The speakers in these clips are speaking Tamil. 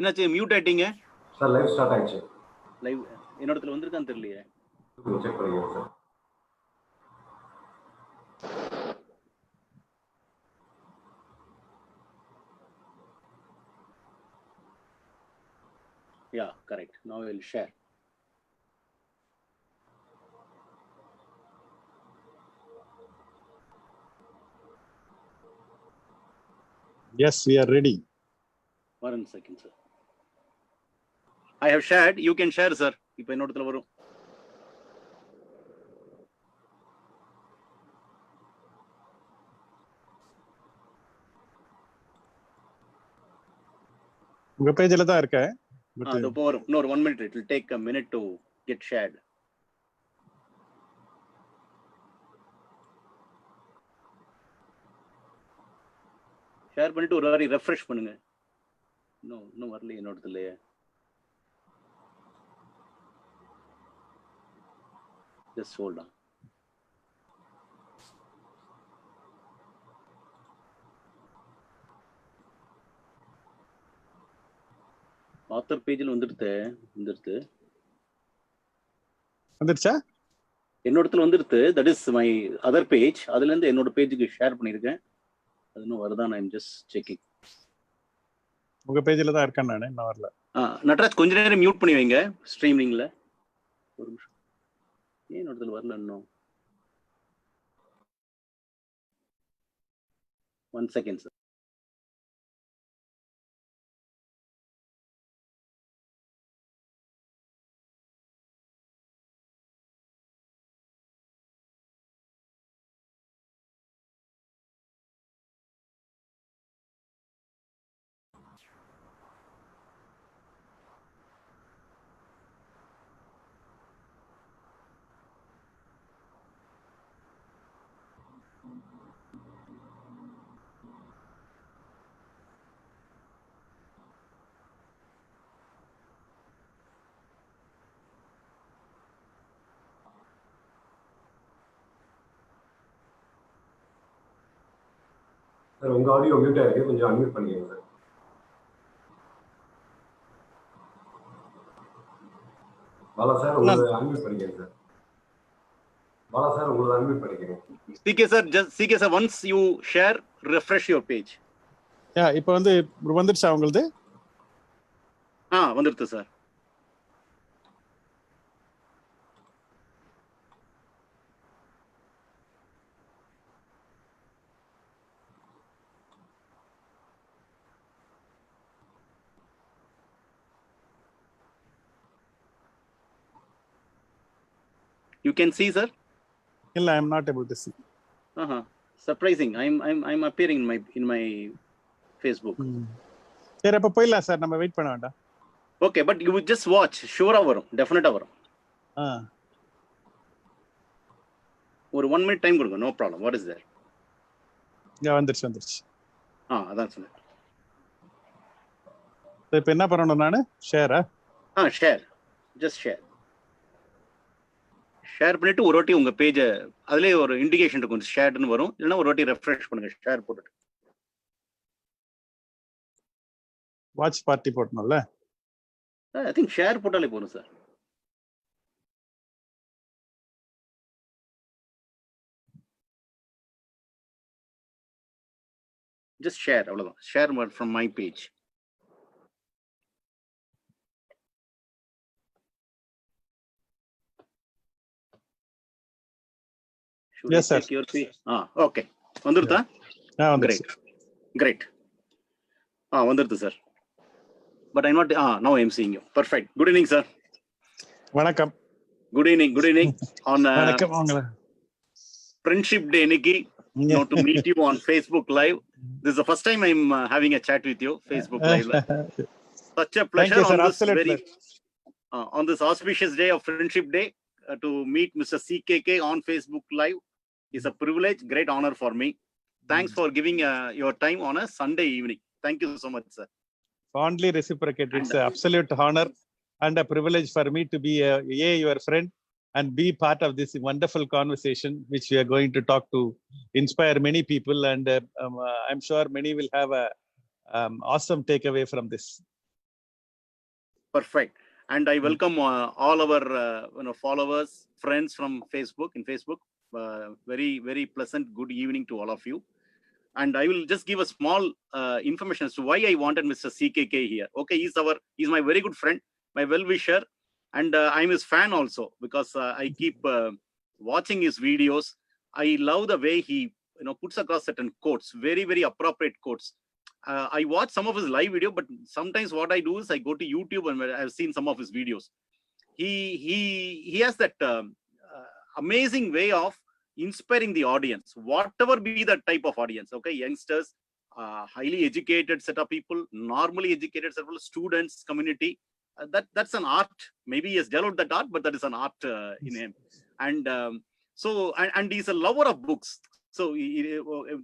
என்னாச்சு மியூட் ஆயிட்டீங்க? சார் லைவ் ஸ்டார்ட் ஆயிடுச்சு. லைவ் என்னோடத்துல வந்திருக்கான்னு தெரியலையே. செக் பண்ணுங்க sir. Yeah, correct. Now I will share. Yes, we are ready. 1 second, sir. I have shared. You can share, sir. இப்போ என்னோடத்துல வரும். உங்க பேஜ்ல தான் இருக்க. அது போறோம். இன்னொரு 1 minute. It will take a minute to get shared. Share பண்ணிட்டு ஒரு வாரி ரெஃப்ரெஷ் பண்ணுங்க. இன்னும் வரல என்னோடதுலயே. Just hold on. ஆத்தர் பேஜ்ல வந்துருச்சா? என்னோடத்துல வந்துருது. That is my other page. அதுல இருந்து என்னோட பேஜுக்கு ஷேர் பண்ணிருக்கேன். அது இன்னும் வருதான்? I am just checking. உங்க பேஜ்ல தான் இருக்கேன் நானே, இன்னும் வரல. நட்ராஜ் கொஞ்ச நேரம் மியூட் பண்ணி வைங்க ஸ்ட்ரீமிங்ல. ஒரு நிமிஷம். ஏன் என்னோடத்துல வரல இன்னும்? 1 second, sir. சார் உங்க ஆடியோ மியூட் ஆயிருக்கு, கொஞ்சம் அன்மியூட் பண்ணிக்கங்க சார். பாலா சார் உங்களை அன்மியூட் பண்ணிக்கங்க சார். பாலா சார் உங்களை அன்மியூட் பண்ணிக்கங்க. CK sir, once you share, refresh your page. இப்போ வந்துருச்சா உங்களுக்கு? வந்துருது sir. You can see, sir? No, I am not able to see. Surprising. I'm appearing in my Facebook. சரி அப்ப போயிடலாம் சார், நம்ம வெயிட் பண்ண வேண்டாம். Okay, but you just watch. Sure வரும், டெஃபினட்டா வரும். ஒரு 1 minute டைம் கொடுங்க. No problem. What is there? வந்துருச்சு. அதான் சொன்னேன். இப்போ என்ன பண்ணணும் நானு? ஷேரா? ஷேர். Just share. ஷேர் பண்ணிட்டு ஒரு வாட்டி உங்க பேஜை அதுலயே ஒரு இண்டிகேஷன் இருக்கும், ஷேர்ட்னு வரும். இல்லைன்னா ஒரு வாட்டி ரெஃப்ரெஷ் பண்ணுங்க, ஷேர் போட்டுட்டு. வாட்ச் பார்ட்டி போடணும்ல? ஐ திங்க் ஷேர் போட்டாலே போதும் சார். ஜஸ்ட் ஷேர், அவ்வளவுதான். Share from my page. Yes, sir. Okay. வந்துருதா? Great. வந்துருது sir. But I'm not. Now I am seeing you. Perfect. Good evening, sir. வணக்கம். Good evening. On வணக்கம். Friendship Day, Nikki. To meet you on Facebook Live. This is the first time I'm having a chat with you, Facebook Live. Such a pleasure. Thank you, sir. On this auspicious day of Friendship Day, to meet Mr. CKK on Facebook Live is a privilege, great honor for me. Thanks for giving your time on a Sunday evening. Thank you so much, sir. Fondly reciprocated. It's an absolute honor and a privilege for me to be your friend and be part of this wonderful conversation which we are going to talk to inspire many people, and I'm sure many will have a awesome takeaway from this. Perfect. And I welcome all our followers, friends from Facebook. In Facebook, very very pleasant good evening to all of you. And I will just give a small information as to why I wanted Mr. CKK here. Okay, he's my very good friend, my well-wisher, and I'm his fan also, because I keep watching his videos. I love the way he puts across certain quotes, very very appropriate quotes. I watch some of his live video, but sometimes what I do is I go to YouTube and I've seen some of his videos. He has that amazing way of inspiring the audience, whatever be the type of audience. Okay, youngsters, highly educated set of people, normally educated set of people, students, community. That's an art. Maybe he has developed that art, but that is an art in him. And and he's a lover of books. So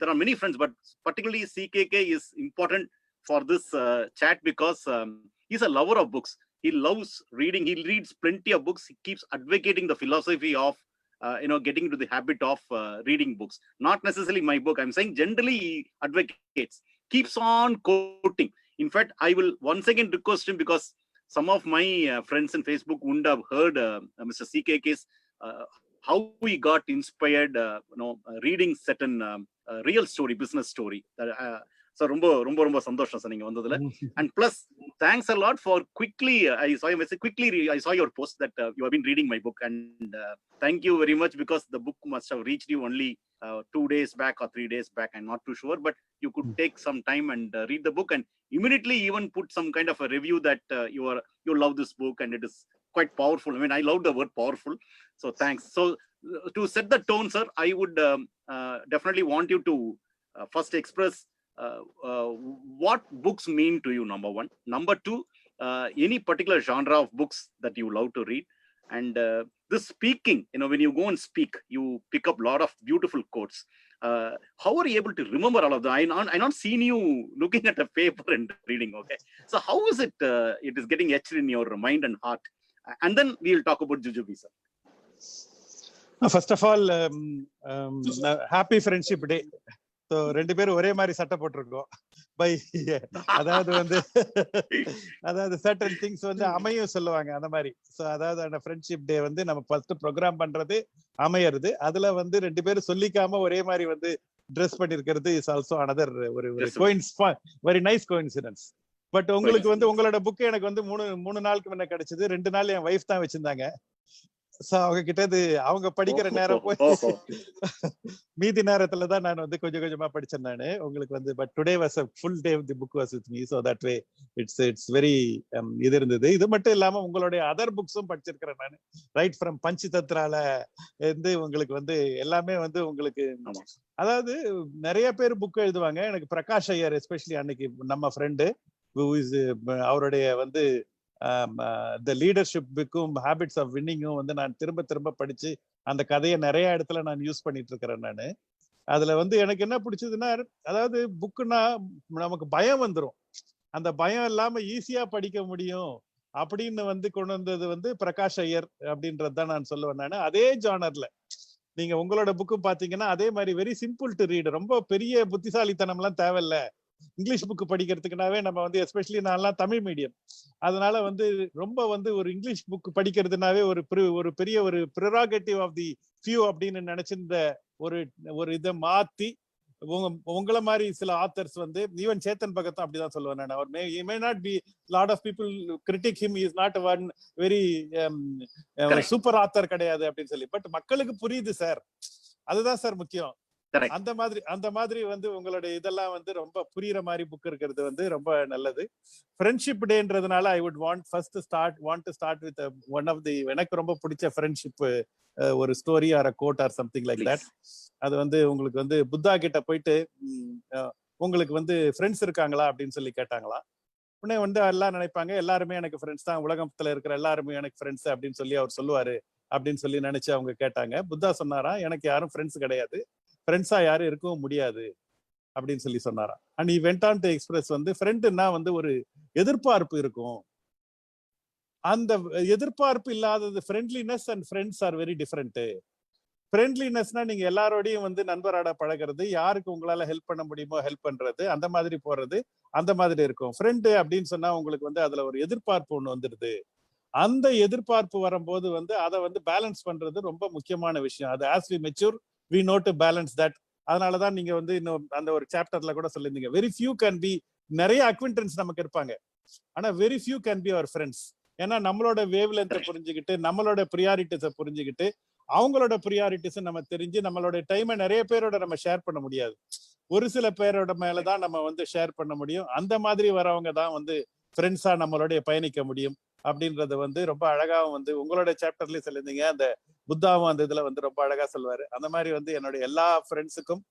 there are many friends, but particularly CKK is important for this chat, because he's a lover of books. He loves reading. He reads plenty of books. He keeps advocating the philosophy of getting into the habit of reading books. Not necessarily my book. I'm saying generally he advocates, keeps on quoting. In fact, I will once again request him, because some of my friends in Facebook wouldn't have heard Mr. CKK's how we got inspired, reading certain real story, business story. So ரொம்ப ரொம்ப ரொம்ப சந்தோஷம் சார் நீங்க வந்ததுல. And plus, thanks a lot for quickly, I saw your message, I saw your post that you have been reading my book, and thank you very much, because the book must have reached you only 2 days back or 3 days back. I'm not too sure, but you could take some time and read the book, and immediately even put some kind of a review that you love this book and it is quite powerful. I mean, I love the word powerful. So thanks. So to set the tone, sir, I would definitely want you to first express what books mean to you, number one. Number two, any particular genre of books that you love to read. And this speaking, when you go and speak, you pick up a lot of beautiful quotes. How are you able to remember all of them? I not seen you looking at a paper and reading. Okay, so how is it it is getting etched in your mind and heart? And then we'll talk about Jujubee, sir. First of all, happy Friendship Day. So 2 பேரும் ஒரே மாதிரி சட்டை போட்டிருக்கோம். பை அதாவது சர்டன் திங்ஸ் அமையும் சொல்லுவாங்க, அந்த மாதிரி. ஸோ அதாவது அந்த ஃப்ரெண்ட்ஷிப் டே நம்ம ஃபர்ஸ்ட் ப்ரோக்ராம் பண்றது அமையறது. அதுல 2 பேரும் சொல்லிக்காம ஒரே மாதிரி ட்ரெஸ் பண்ணிருக்கிறது இஸ் ஆல்சோ அனதர் ஒரு வெரி நைஸ் கோஇன்சிடென்ஸ். பட் உங்களுக்கு உங்களோட புக் எனக்கு 3 நாளுக்கு முன்ன கிடைச்சது. 2 நாள் என் வைஃப் தான் வச்சிருந்தாங்க. அவங்க கிட்ட அவங்க படிக்கிற நேரம் போய் மீதி நேரத்துல தான் நான் கொஞ்சம் கொஞ்சமா படிச்சேன் நானு. உங்களுக்கு but today was a full day the book was with me, so that way it's very இது இருந்தது. இது மட்டும் இல்லாம உங்களுடைய அதர் புக்ஸும் படிச்சிருக்கிறேன் நானு. ரைட் ஃப்ரம் பஞ்சதத்ரால உங்களுக்கு எல்லாமே உங்களுக்கு, அதாவது நிறைய பேர் புக் எழுதுவாங்க. எனக்கு பிரகாஷ் ஐயர் எஸ்பெஷலி அன்னைக்கு நம்ம ஃப்ரெண்டு அவருடைய the leadership புக்கும் ஹேபிட்ஸ் ஆஃப் வின்னிங்கும் நான் திரும்ப திரும்ப படிச்சு அந்த கதையை நிறைய இடத்துல நான் யூஸ் பண்ணிட்டு இருக்கிறேன் நானு. அதுல எனக்கு என்ன பிடிச்சதுன்னா, அதாவது புக்குன்னா நமக்கு பயம் வந்துரும். அந்த பயம் இல்லாம ஈஸியா படிக்க முடியும் அப்படின்னு கொண்டு வந்தது பிரகாஷ் ஐயர் அப்படின்றதுதான் நான் சொல்லுவேன் நானு. அதே ஜானர்ல நீங்க உங்களோட புக்கு பாத்தீங்கன்னா அதே மாதிரி வெரி சிம்பிள் டு ரீட். ரொம்ப பெரிய புத்திசாலித்தனம் எல்லாம் தேவையில்ல. இங்கிலீஷ் புக் படிக்கிறதுக்குனாவே நம்ம எஸ்பெஷலி நான்லாம் தமிழ் மீடியம், அதனால ரொம்ப ஒரு இங்கிலீஷ் புக் படிக்கிறதுனாவே ஒரு பெரிய ஒரு ப்ரெரோகேட்டிவ் ஆஃப் தி ஃபியூ அப்படின்னு நினைச்சிருந்த ஒரு இதை மாத்தி உங்களை மாதிரி சில ஆத்தர்ஸ் ஈவன் சேத்தன் பகத் அப்படிதான் சொல்லுவேன் நான். அவர் may not be lot of people critic him, is not one very super author கிடையாது அப்படின்னு சொல்லி. பட் மக்களுக்கு புரியுது சார், அதுதான் சார் முக்கியம். அந்த மாதிரி உங்களுடைய இதெல்லாம் ரொம்ப புரியுற மாதிரி புக் இருக்கிறது ரொம்ப நல்லது. ஃப்ரெண்ட்ஷிப் டேன்றதுனால I would want to start with one of the எனக்கு ரொம்ப பிடிச்ச ஃப்ரெண்ட்ஷிப் ஒரு story or a quote or something like that. அது உங்களுக்கு புத்தா கிட்ட போயிட்டு உங்களுக்கு ஃப்ரெண்ட்ஸ் இருக்காங்களா அப்படின்னு சொல்லி கேட்டாங்களா. உடனே எல்லாம் நினைப்பாங்க எல்லாருமே எனக்கு ஃப்ரெண்ட்ஸ் தான், உலகத்துல இருக்கிற எல்லாருமே எனக்கு ஃப்ரெண்ட்ஸ் அப்படின்னு சொல்லி அவர் சொல்லுவாரு அப்படின்னு சொல்லி நினைச்சு அவங்க கேட்டாங்க. புத்தா சொன்னாரா, எனக்கு யாரும் ஃப்ரெண்ட்ஸ் கிடையாது, ஃப்ரெண்ட்ஸா யாரும் இருக்கவும் முடியாது அப்படின்னு சொல்லி சொன்னாராம். And he went on to express ஃப்ரெண்டுன்னா ஒரு எதிர்பார்ப்பு இருக்கும். அந்த எதிர்பார்ப்பு இல்லாதது friendliness and friends are very different. ஃப்ரெண்ட்லினஸ்னா நீங்க எல்லாரோடையும் நண்பராட பழகிறது, யாருக்கு உங்களால ஹெல்ப் பண்ண முடியுமோ ஹெல்ப் பண்றது, அந்த மாதிரி போறது. அந்த மாதிரி இருக்கும். ஃப்ரெண்டு அப்படின்னு சொன்னா உங்களுக்கு வந்து அதுல ஒரு எதிர்பார்ப்பு ஒண்ணு வந்துடுது. அந்த எதிர்பார்ப்பு வரும்போது வந்து அதை வந்து பேலன்ஸ் பண்றது ரொம்ப முக்கியமான விஷயம். அது as we mature we know to balance that. அதனாலதான் நீங்க வந்து இன்னும் அந்த ஒரு சாப்டர்ல கூட சொல்லியிருந்தீங்க, வெரி ஃபியூ கேன் பி, நிறைய அக்விண்டன்ஸ் நமக்கு இருப்பாங்க, ஆனா very few can be our friends. ஏன்னா நம்மளோட வேவ் லென்த்தை புரிஞ்சுக்கிட்டு, நம்மளோட ப்ரியாரிட்டிஸை புரிஞ்சுக்கிட்டு, அவங்களோட ப்ரியாரிட்டிஸை நம்ம தெரிஞ்சு, நம்மளோட டைமை நிறைய பேரோட நம்ம ஷேர் பண்ண முடியாது, ஒரு சில பேரோட மேலதான் நம்ம வந்து ஷேர் பண்ண முடியும். அந்த மாதிரி வரவங்க தான் வந்து ஃப்ரெண்ட்ஸா நம்மளோட பயணிக்க முடியும் அப்படின்றது வந்து ரொம்ப அழகாவும் வந்து உங்களோட சாப்டர்லயும் சொல்லியிருந்தீங்க. அந்த புத்தாவும் அந்த இதுல வந்து ரொம்ப அழகா சொல்லுவாரு. அந்த மாதிரி வந்து என்னுடைய எல்லா ஃப்ரெண்ட்ஸுக்கும்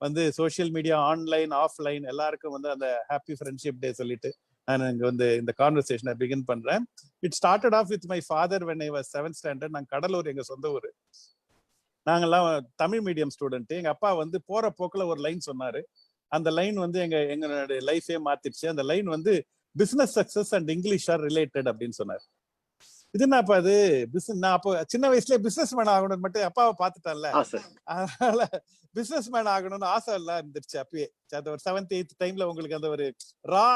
வந்து சோசியல் மீடியா ஆன்லைன் ஆஃப்லைன் எல்லாருக்கும் வந்து அந்த ஹாப்பி ஃப்ரெண்ட்ஷிப் டே சொல்லிட்டு நான் இங்க வந்து இந்த கான்வர்சேஷனை பிகின் பண்றேன். It started off with my father when I was 7th standard. நான் கடலூர், எங்க சொந்த ஊர். நாங்கெல்லாம் தமிழ் மீடியம் ஸ்டூடெண்ட். எங்க அப்பா வந்து போற போக்குல ஒரு லைன் சொன்னாரு. அந்த லைன் வந்து எங்களுடைய லைஃபே மாத்திடுச்சு. அந்த லைன் வந்து business success and English or related அப்படின்னு சொன்னார். இது என்னப்பா அது, நான் அப்போ சின்ன வயசுலயே பிசினஸ் மேன் ஆகணும்னு மட்டும் அப்பாவை பார்த்துட்டேன்ல, அதனால பிசினஸ் மேன் ஆகணும்னு ஆசை எல்லாம் இருந்துருச்சு அப்பயே. அந்த ஒரு 7th 8th டைம்ல உங்களுக்கு அந்த ஒரு ரா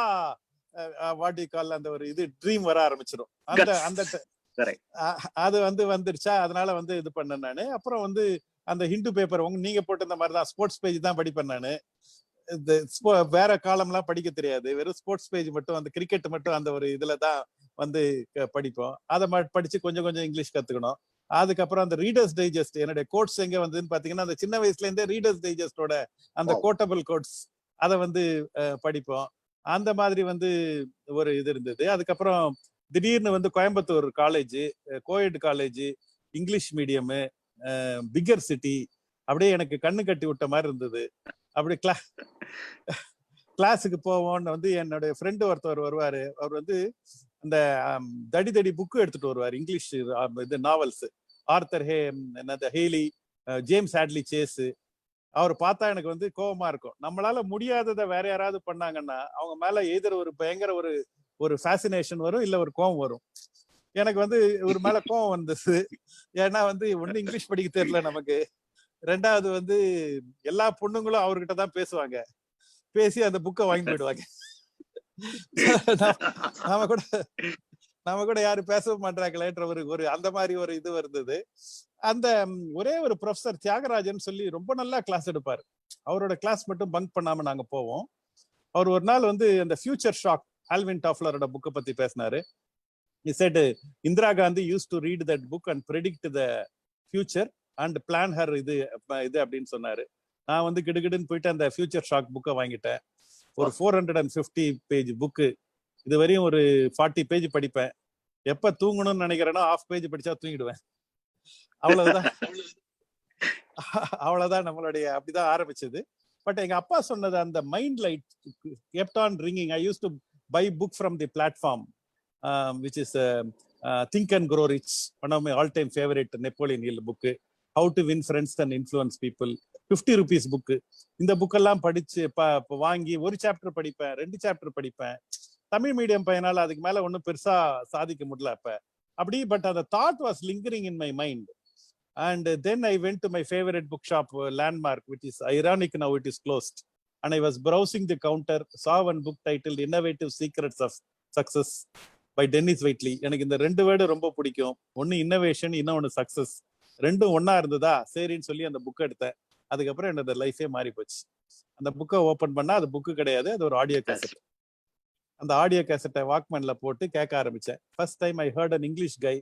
வாட் யூ கால் அந்த ஒரு இது ட்ரீம் வர ஆரம்பிச்சிடும். அந்த அது வந்து வந்துருச்சா, அதனால வந்து இது பண்ணேன் நானு. அப்புறம் வந்து அந்த ஹிந்து பேப்பர் நீங்க போட்டு இந்த மாதிரிதான் ஸ்போர்ட்ஸ் பேஜ் தான் படிப்பேன் நானு. வேற காலம்லாம் படிக்க தெரியாது, வெறும் ஸ்போர்ட்ஸ் பேஜ் மட்டும், அந்த கிரிக்கெட் மட்டும் அந்த ஒரு இதுலதான் வந்து படிப்போம். அதை படிச்சு கொஞ்சம் கொஞ்சம் இங்கிலீஷ் கத்துக்கணும். அதுக்கப்புறம் அந்த ரீடர்ஸ் டைஜஸ்ட், என்னுடைய கோட்ஸ் எங்க வந்ததுன்னு பாத்தீங்கன்னா, அந்த சின்ன வயசுல இருந்தே ரீடர்ஸ் டைஜஸ்டோட அந்த கோட்டபிள் கோட்ஸ் அதை வந்து படிப்போம். அந்த மாதிரி வந்து ஒரு இது இருந்தது. அதுக்கப்புறம் திடீர்னு வந்து கோயம்புத்தூர் காலேஜ், கோயட் college, English medium, bigger city, அப்படியே எனக்கு கண்ணு கட்டி விட்ட மாதிரி இருந்தது. அப்படி கிளாஸுக்கு போவோம்னு வந்து என்னுடைய ஃப்ரெண்டு ஒருத்தவர் வருவாரு. அவர் வந்து அந்த தடி புக்கு எடுத்துட்டு வருவார், இங்கிலீஷ் இது novels, Arthur Hailey, James Hadley Chase. அவர் பார்த்தா எனக்கு வந்து கோபமா இருக்கும். நம்மளால முடியாததை வேற யாராவது பண்ணாங்கன்னா அவங்க மேல எதிர ஒரு பயங்கர ஒரு ஃபேசினேஷன் வரும், இல்ல ஒரு கோபம் வரும். எனக்கு வந்து ஒரு மேல கோபம் வந்தது. ஏன்னா வந்து ஒண்ணு இங்கிலீஷ் படிக்க தெரியல நமக்கு, ரெண்டாவது வந்து எல்லா பொண்ணுங்களும் அவர்கிட்ட தான் பேசுவாங்க, பேசி அந்த புக்கை வாங்கி போயிடுவாங்க. நாம கூட யாரும் பேசவும் மாட்டாங்களேன்ற ஒரு அந்த மாதிரி ஒரு இது வருது. அந்த ஒரே ஒரு ப்ரொஃபசர் தியாகராஜன் சொல்லி ரொம்ப நல்லா கிளாஸ் எடுப்பார். அவரோட கிளாஸ் மட்டும் பங்க் பண்ணாம நாங்க போவோம். அவர் ஒரு நாள் வந்து அந்த ஃபியூச்சர் ஷாக், ஆல்வின் டாஃப்லரோட புக்கை பத்தி பேசினாரு. He said Indira Gandhi used to read that book and predict the future and plan her இது அப்படின்னு சொன்னாரு. நான் வந்து கிடுகிடுன்னு போயிட்டு அந்த ஃபியூச்சர் ஷாக் புக்கை வாங்கிட்டேன். ஒரு 450 பேஜ் புக்கு. இது வரையும் ஒரு 40 பேஜ் படிப்பேன். எப்ப தூங்கணும்னு நினைக்கிறேனோ ½ பேஜ் படிச்சா தூங்கிடுவேன். அவ்வளவுதான் நம்மளுடைய அப்படிதான் ஆரம்பிச்சது. பட் எங்க அப்பா சொன்னது அந்த mind light kept on ringing. I used to buy book from the platform, which is Think and Grow Rich, one of my all-time favorite Napoleon Hill book. How to Win Friends and Influence People, 50 rupees book. இந்த புக்கெல்லாம் படிச்சு வாங்கி ஒரு சாப்டர் படிப்பேன், 2 சாப்டர் படிப்பேன். தமிழ் மீடியம் பையனால அதுக்கு மேல ஒன்றும் பெருசா சாதிக்க முடியல அப்ப அப்படி. பட் அந்த thought was lingering in my mind. And then I went to my favorite bookshop, Landmark, which is ironic now it is closed. And I was browsing the counter, saw one book titled Innovative Secrets of Success by Dennis Waitley. எனக்கு இந்த 2 வேர்டு ரொம்ப பிடிக்கும். ஒன்னு இன்னோவேஷன், இன்னொன்னு சக்சஸ். ரெண்டும் ஒன்னா இருந்ததா சரின்னு சொல்லி அந்த புக் எடுத்தேன். அதுக்கப்புறம் என்னோட லைஃபே மாறி போச்சு. அந்த புக்கை ஓபன் பண்ணா அது புக்கு கிடையாது, அது ஒரு ஆடியோ கேசட். அந்த ஆடியோ கேசட்டை வாக்மேன்ல போட்டு கேட்க ஆரம்பிச்சேன். First time I heard an English guy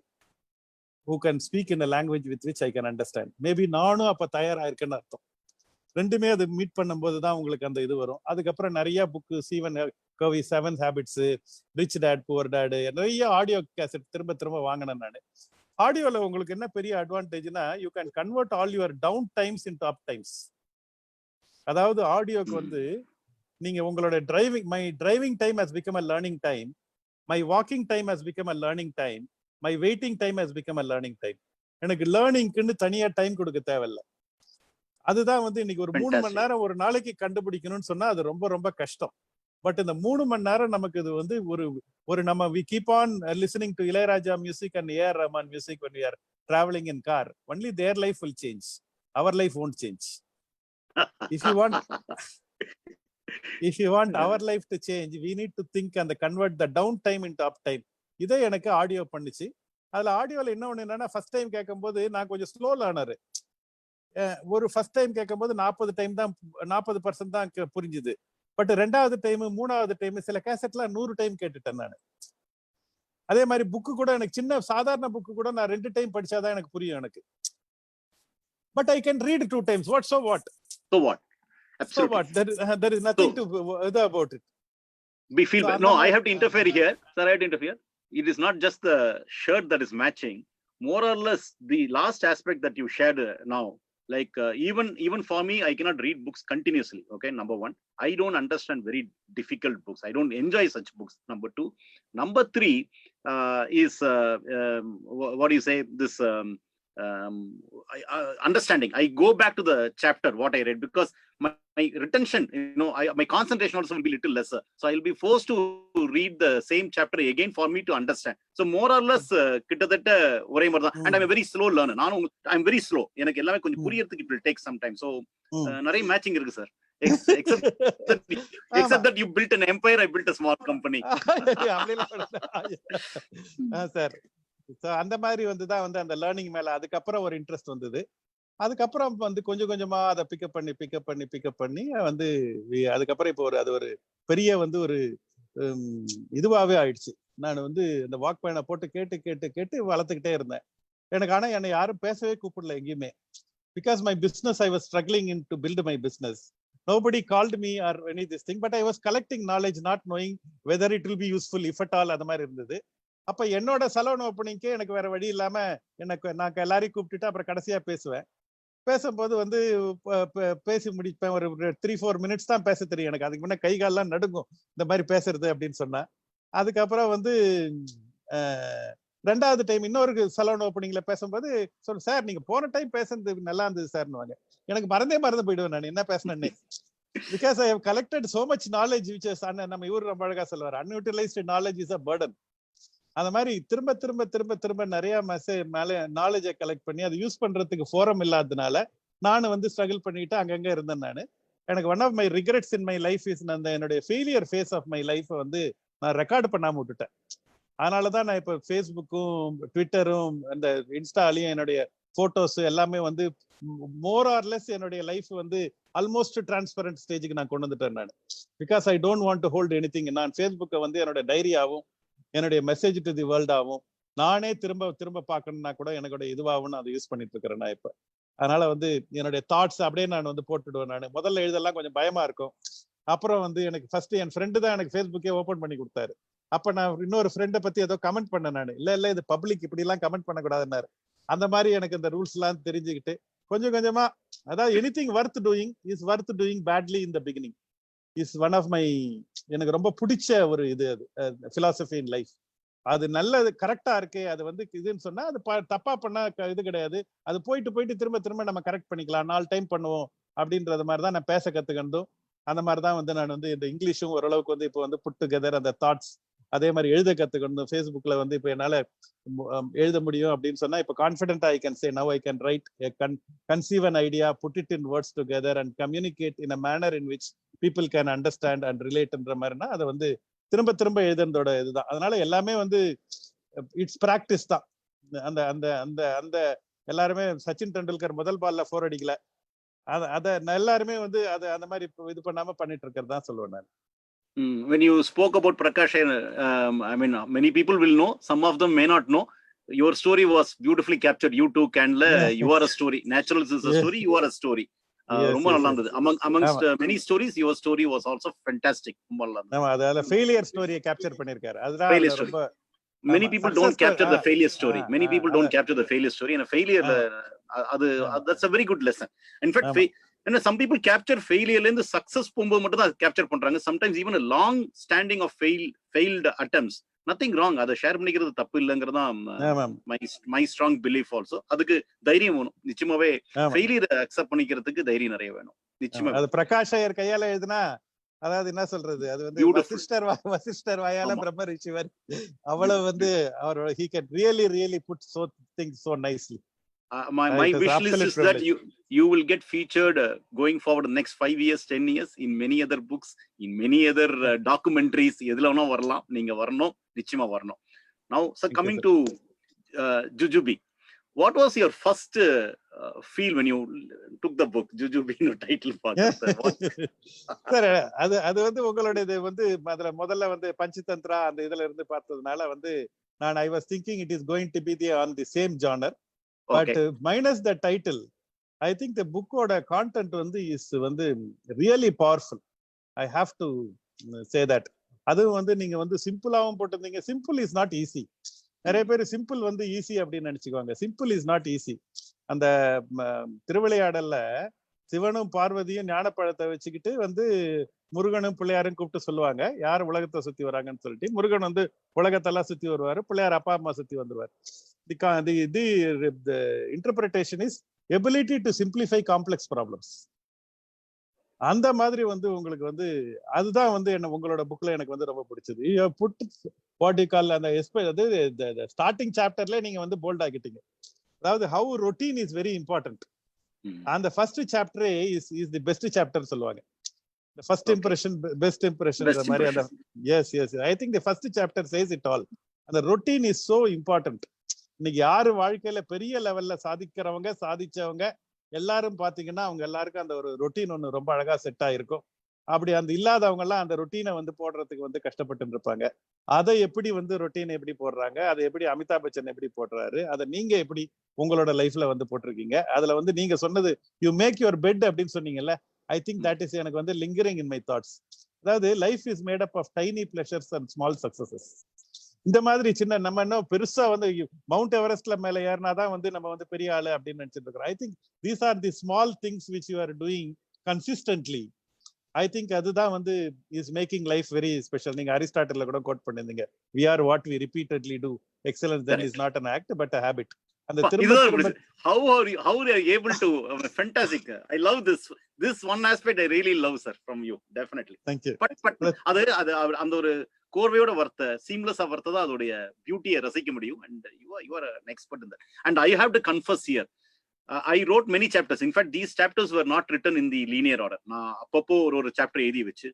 who can speak in a language with which I can understand. Maybe நானும் அப்ப தயாராயிருக்கேன்னு அர்த்தம். ரெண்டுமே அது மீட் பண்ணும்போது தான் உங்களுக்கு அந்த இது வரும். அதுக்கப்புறம் நிறைய book, Stephen Covey 7 Habits, Rich Dad Poor Dad, நிறைய ஆடியோ கேசட் திரும்ப வாங்கினேன் நான். ஆடியோல உங்களுக்கு என்ன பெரிய அட்வான்டேஜ்னா, you can convert all your down times into up times. அதாவது ஆடியோக்கு வந்து நீங்க உங்களோட my driving time has become a learning time, my walking time has become a learning time, my waiting time has become a learning time. எனக்கு லேர்னிங்க்குன்னு தனியா டைம் கொடுக்க தேவையில்லை. அதுதான் வந்து இன்னைக்கு ஒரு 3 மணி நேரம் ஒரு நாளைக்கு கண்டுபிடிக்கணும்னு சொன்னா அது ரொம்ப ரொம்ப கஷ்டம். பட் இந்த 3 மணி நேரம் நமக்கு இது வந்து ஒரு நம்ம we keep on listening to Ilayaraja music and A.R. Rahman music when we are traveling in car. Only their life will change. Our life won't change. If you want if you want our life to change, we need to think and convert the down time into up time. இதை எனக்கு ஆடியோ பண்ணுச்சு. அதுல ஆடியோல என்ன ஒண்ணு என்னன்னா, ஃபர்ஸ்ட் டைம் கேட்கும்போது நான் கொஞ்சம் ஸ்லோ லேர்னர். ஒரு ஃபர்ஸ்ட் டைம் கேட்கும்போது 40% தான் புரிஞ்சுது. பட் ரெண்டாவது டைம், மூணாவது டைம் சில கேசட்லாம் 100 டைம் கேட்டுட்டேன் நான். அதே மாதிரி புக்கு கூட எனக்கு சின்ன சாதாரண புக்கு கூட நான் 2 டைம் படிச்சாதான் எனக்கு புரியும் எனக்கு. But I can read 2 times. What? So what? So what? So Absolutely. what? There is nothing to about it. Be feel So, no, I'm I not- have to interfere here. Sir, I have to interfere. It is not just the shirt that is matching. More or less, the last aspect that you shared now, like even for me, I cannot read books continuously. Okay, number one, I don't understand very difficult books. I don't enjoy such books. Number two, number three is what do you say? This understanding. I go back to the chapter what I read, because my retention, my concentration also will be little lesser. So I'll be forced to read the same chapter again for me to understand. So more or less, கிட்டத்தட்ட ஒரே மாதிரி தான். And I'm a very slow learner. I'm very slow. எனக்கு எல்லாமே கொஞ்சம் புரியறதுக்கு it will take some time. So நிறைய matching இருக்கு sir. Except that you built an empire, I built a small company. Sir, அந்த மாதிரி தான் அந்த லேர்னிங் மேல அதுக்கப்புறம் ஒரு இன்ட்ரெஸ்ட் வந்தது. அதுக்கப்புறம் கொஞ்சம் கொஞ்சமா அதை பிக்கப் பண்ணி அதுக்கப்புறம் இப்போ அது ஒரு பெரிய ஒரு இதுவாவே ஆயிடுச்சு. நான் இந்த வாக் பேனை போட்டு கேட்டு வளர்த்துக்கிட்டே இருந்தேன். எனக்கு ஆனா என்னை யாரும் பேசவே கூப்பிடல எங்கேயுமே. Because my business, I was struggling in to build my business. Nobody called me or any this thing, but I was collecting knowledge, not knowing whether it will be useful, if at all. அந்த மாதிரி இருந்தது. அப்ப என்னோட சலூன் ஓப்பனிங்க்கு எனக்கு வேற வழி இல்லாம நான் எல்லாரையும் கூப்பிட்டுட்டு அப்புறம் கடைசியா பேசும்போது பேசி முடிப்பேன். ஒரு 3-4 மினிட்ஸ் தான் பேச தெரியும் எனக்கு. அதுக்கு முன்ன கை கால்லாம் நடுங்கும் இந்த மாதிரி பேசுறது அப்படின்னு சொன்னா. அதுக்கப்புறம் ரெண்டாவது டைம் இன்னொரு சலூன் ஓப்பனிங்ல பேசும்போது சார், நீங்க போன டைம் பேசுறது நல்லா இருந்தது சார்னுவாங்க. எனக்கு மறந்து போயிடுவேன் நான் என்ன பேசினேன்னு. Because I have collected so much knowledge which is நம்ம இவரு ரொம்ப அழகா சொல்லுவார், unutilised knowledge is a burden. அந்த மாதிரி திரும்ப நிறைய நாலேஜை கலெக்ட் பண்ணி அதை யூஸ் பண்றதுக்கு ஃபோரம் இல்லாததுனால நான் ஸ்ட்ரகிள் பண்ணிட்டு அங்கங்க இருந்தேன். எனக்கு one of my regrets in my life is என்னுடைய failure phase of my life நான் ரெக்கார்டு பண்ணாம விட்டுட்டேன். அதனாலதான் நான் இப்ப ஃபேஸ்புக்கும் ட்விட்டரும் அந்த இன்ஸ்டாலையும் என்னுடைய போட்டோஸ் எல்லாமே மோர் ஆர் லெஸ் என்னுடைய லைஃப் ஆல்மோஸ்ட் டிரான்ஸ்பரண்ட் ஸ்டேஜுக்கு நான் கொண்டு வந்துட்டேன் நான். Because I don't want to hold anything. நான் ஃபேஸ்புக்கை என்னோட டைரியாவும் என்னுடைய மெசேஜ் டு தி வேர்ல்ட் ஆகும், நானே திரும்ப பார்க்கணும்னா கூட என்னோட இதுவாகவும் அதை யூஸ் பண்ணிட்டு இருக்கிறேன் நான் இப்ப. அதனால என்னுடைய தாட்ஸ் அப்படியே நான் போட்டுடுவேன். நான் முதல்ல எழுதெல்லாம் கொஞ்சம் பயமா இருக்கும். அப்புறம் எனக்கு ஃபர்ஸ்ட் என் ஃப்ரெண்டு தான் எனக்கு ஃபேஸ்புக்கே ஓபன் பண்ணி கொடுத்தாரு. அப்ப நான் இன்னொரு ஃப்ரெண்டை பத்தி ஏதோ கமெண்ட் பண்ணேன். நான் இல்ல இது பப்ளிக், இப்படி எல்லாம் கமெண்ட் பண்ணக்கூடாதுன்னாரு. அந்த மாதிரி எனக்கு இந்த ரூல்ஸ் எல்லாம் தெரிஞ்சுக்கிட்டு கொஞ்சம் கொஞ்சமா, அதாவது anything worth doing badly in the beginning is one of my, எனக்கு ரொம்ப பிடிச்ச ஒரு இது பிலாசபி இன் லைஃப். அது நல்லது, கரெக்டா இருக்கு. அது இதுன்னு சொன்னா அது தப்பா பண்ணா இது கிடையாது. அது போயிட்டு திரும்ப நம்ம கரெக்ட் பண்ணிக்கலாம், 4 டைம் பண்ணுவோம் அப்படின்றது மாதிரிதான் நான் பேச கத்துக்கணும். அந்த மாதிரிதான் நான் இந்த இங்கிலீஷும் ஓரளவுக்கு இப்போ புட் டுகெதர் அந்த தாட்ஸ், அதே மாதிரி எழுத கத்துக்கணும். ஃபேஸ்புக்ல இப்போ என்னால எழுத முடியும் அப்படின்னு சொன்னா இப்போ confident I can say now I can write, conceive an idea, put it in words together and communicate in a manner in which people can understand and relate ன்ற மாதிரினா அதை திரும்ப எழுதுறதோட இதுதான். அதனால எல்லாமே இட்ஸ் பிராக்டிஸ் தான். அந்த அந்த அந்த அந்த எல்லாருமே சச்சின் டெண்டுல்கர் முதல் பால்ல 4 அடிக்கல, அத எல்லாருமே அதை அந்த மாதிரி இது பண்ணாம பண்ணிட்டு இருக்கிறது தான் சொல்லுவேன் நான். When you spoke about Prakash, I mean, many people will know, some of them may not know. Your story was beautifully captured. You too, Candle, you are a story. Naturals is a story, you are a story. ரொம்ப நல்லா இருந்தது. Amongst many stories, your story was also fantastic. ரொம்ப நல்லா இருந்தது. அதால ஃபெயிலியர் ஸ்டோரியை கேப்சர் பண்ணிருக்காரு. அதுதான் ரொம்ப many people don't capture the failure story. Many people don't capture the failure story. And a failure, that's a very good lesson. In fact, some people capture failure in the success போகும்போது மட்டும் தான் கேப்சர் பண்றாங்க. Sometimes even a long standing of failed attempts, nothing wrong. அதை ஷேர் பண்ணிக்கிறது தப்பு இல்லைங்கிறதான் my strong belief also. அதுக்கு தைரியம் வேணும் நிச்சயமாவே. ஃபெயிலியர் அக்செப்ட் பண்ணிக்கிறதுக்கு தைரியம் நிறைய வேணும் நிச்சயமா. அது பிரகாஷ் ஐயர் கையால எழுதுனா, அதாவது என்ன சொல்றது, அது வசிஷ்டர் வாயால பிரம்ம ரிஷிவர், அவ்வளவு அவர் he can really put so things so nicely. My It is wish list absolute is that privilege. you will get featured going forward the next 5 years, 10 years in many other books, in many other documentaries. எதுல வேணா வரலாம், நீங்க வரணும், நிச்சயமா வரணும். Now, so Thank you, coming sir. to Jujubee, what was your first feel when you took the book? Jujubee no title for that, sir. Sir அது வந்து உங்களுடைய வந்து அதுல முதல்ல வந்து பஞ்சதந்திரா அந்த இதுல இருந்து பார்த்ததுனால வந்து நான் I was thinking it is going to be on the same genre, but Okay. minus the title, I think the book oda content வந்து is வந்து really powerful. I have to say that. அது வந்து நீங்க வந்து சிம்பிளாவும் போட்டிருந்தீங்க. Simple is not easy. நிறைய பேர் சிம்பிள் வந்து ஈஸி அப்படின்னு நினைச்சுக்குவாங்க. Simple is not easy. அந்த திருவிளையாடல்ல சிவனும் பார்வதியும் ஞானப்பழத்தை வச்சுக்கிட்டு வந்து முருகனும் பிள்ளையாரும் கூப்பிட்டு சொல்லுவாங்க, யார் உலகத்தை சுத்தி வராங்கன்னு சொல்லிட்டு. முருகன் வந்து உலகத்தெல்லாம் சுத்தி வருவாரு, பிள்ளையார் அப்பா அம்மா சுத்தி வந்துருவாரு. The interpretation is ability to simplify complex problems. அந்த மாதிரி வந்து உங்களுக்கு வந்து அதுதான் வந்து என்ன உங்களோட புக்ல எனக்கு வந்து ரொம்ப பிடிச்சது. வாட் யூ கால் அந்த ஸ்டார்டிங் சாப்டர்ல நீங்க வந்து போல்ட் ஆக்கிட்டீங்க. அதாவது how routine is very important. அந்த first chapter is the best chapter சொல்லுவாங்க. The first impression, best impression மாதிரி அந்த yes I think the first chapter says it all. அந்த routine is so important. இன்னைக்கு யாரு வாழ்க்கையில பெரிய லெவல்ல சாதிக்கிறவங்க சாதிச்சவங்க எல்லாரும் பாத்தீங்கன்னா அவங்க எல்லாருக்கும் அந்த ஒரு ரொட்டீன் ஒண்ணு ரொம்ப அழகா செட் ஆயிருக்கும். அப்படி அந்த இல்லாதவங்க எல்லாம் அந்த ரொட்டீனை வந்து போடுறதுக்கு வந்து கஷ்டப்பட்டு இருப்பாங்க. அதை எப்படி வந்து ரொட்டீன் எப்படி போடுறாங்க, அதை எப்படி அமிதாப் பச்சன் எப்படி போடுறாரு, அதை நீங்க எப்படி உங்களோட லைஃப்ல வந்து போட்டிருக்கீங்க. அதுல வந்து நீங்க சொன்னது யூ மேக் யுவர் பெட் அப்படின்னு சொன்னீங்கல்ல, ஐ திங்க் தட் இஸ் எனக்கு வந்து லிங்கரிங் இன் மை தாட்ஸ். அதாவது life is made up of tiny pleasures and small successes. இந்த மாதிரி சின்ன நம்ம இன்னும் பெருசா வந்து மவுண்ட் எவரெஸ்ட்ல மேல ஏறினாதான் வந்து நம்ம வந்து பெரிய ஆளு அப்படின்னு நினைச்சிட்டு இருக்கிறோம். I think these are the small things which you are doing consistently. I think அதுதான் வந்து is making life very special. நீங்க அரிஸ்டாட்டில்ல கூட கோட் பண்ணிருந்தீங்க, we are what we repeatedly do. Excellence then is not an act but a habit. அந்த திரும்ப how are you able to fantastic. I love this one aspect I really love, sir, from you, definitely. Thank you. but அது அந்த ஒரு கோர்வையோட வர்த்த சீம்லெஸ்ஸா வர்த்ததா அதோடைய பியூட்டியை ரசிக்க முடியும். and you are an expert in that. And I have to confess here, I wrote many chapters. In fact, these chapters were not written in the linear order. நான் அப்பப்போ ஒரு chapter எழுதி வச்சு,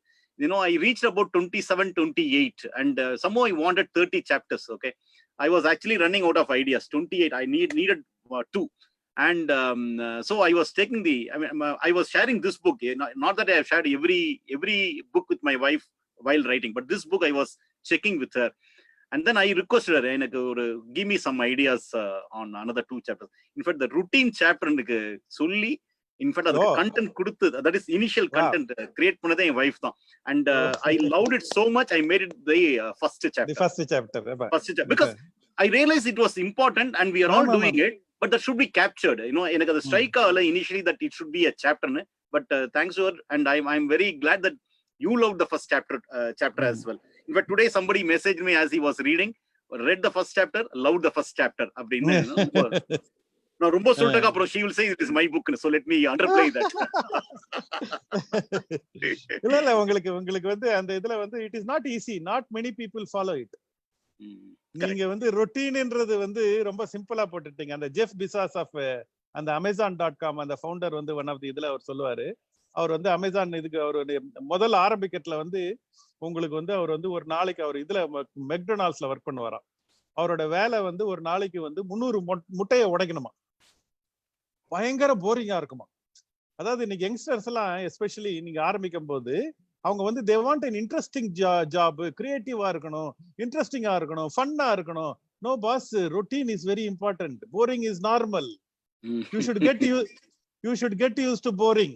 I reached about 27, 28 and somehow I wanted 30 chapters. Okay, I was actually running out of ideas. 28 I needed 2. And so I was taking I was sharing this book. Not that I have shared every book with my wife while writing, but this book I was checking with her. And then I requested her, give me some ideas on another 2 chapters. In fact, the routine chapter solli, in fact, the content kuduthu, that is initial content create பண்ணதே என் wife தான். And I loved it so much, I made it the first chapter. The first chapter. Because I realized it was important and we are all doing it, but that should be captured. எனக்கு அது strike ஆகல initially that it should be a chapter, but thanks to her, and I'm very glad that you loved the first chapter as well. In fact, today somebody messaged me as he was read the first chapter, loved the first chapter அப்படின்னு. நான் ரொம்ப சொல்லிட்டேன், அப்புறம் she will say it is my book, so let me underplay that. இல்ல உங்களுக்கு வந்து அந்த இதுல வந்து it is not easy, not many people follow it. நீங்க வந்து ரொட்டீன்ன்றது வந்து ரொம்ப சிம்பிளா போட்டுட்டீங்க. அந்த ஜெஃப் பிசாஸ் ஆஃப் அந்த Amazon.com அந்த ஃபவுண்டர் வந்து ஒன் ஆஃப் தி இதுல அவர் சொல்லுவாரு, அவர் வந்து அமேசான் இதுக்கு அவர் முதல்ல ஆரம்பிக்கிறதுல வந்து உங்களுக்கு வந்து அவர் வந்து ஒரு நாளைக்கு அவர் இதுல மெக்டொனால்ட்ஸ்ல ஒர்க் பண்ணுவாராம். அவரோட வேலை வந்து ஒரு நாளைக்கு வந்து 300 முட்டையை உடைக்கணுமா. பயங்கர போரிங்கா இருக்குமா. அதாவது இன்னைக்கு யங்ஸ்டர்ஸ் எல்லாம் எஸ்பெஷலி நீங்க ஆரம்பிக்கும் போது அவங்க வந்து they want an interesting job, கிரியேட்டிவா இருக்கணும், இன்ட்ரெஸ்டிங்கா இருக்கணும், ஃபன்னா இருக்கணும். No boss, routine is very important. Boring is normal. You should get used to boring.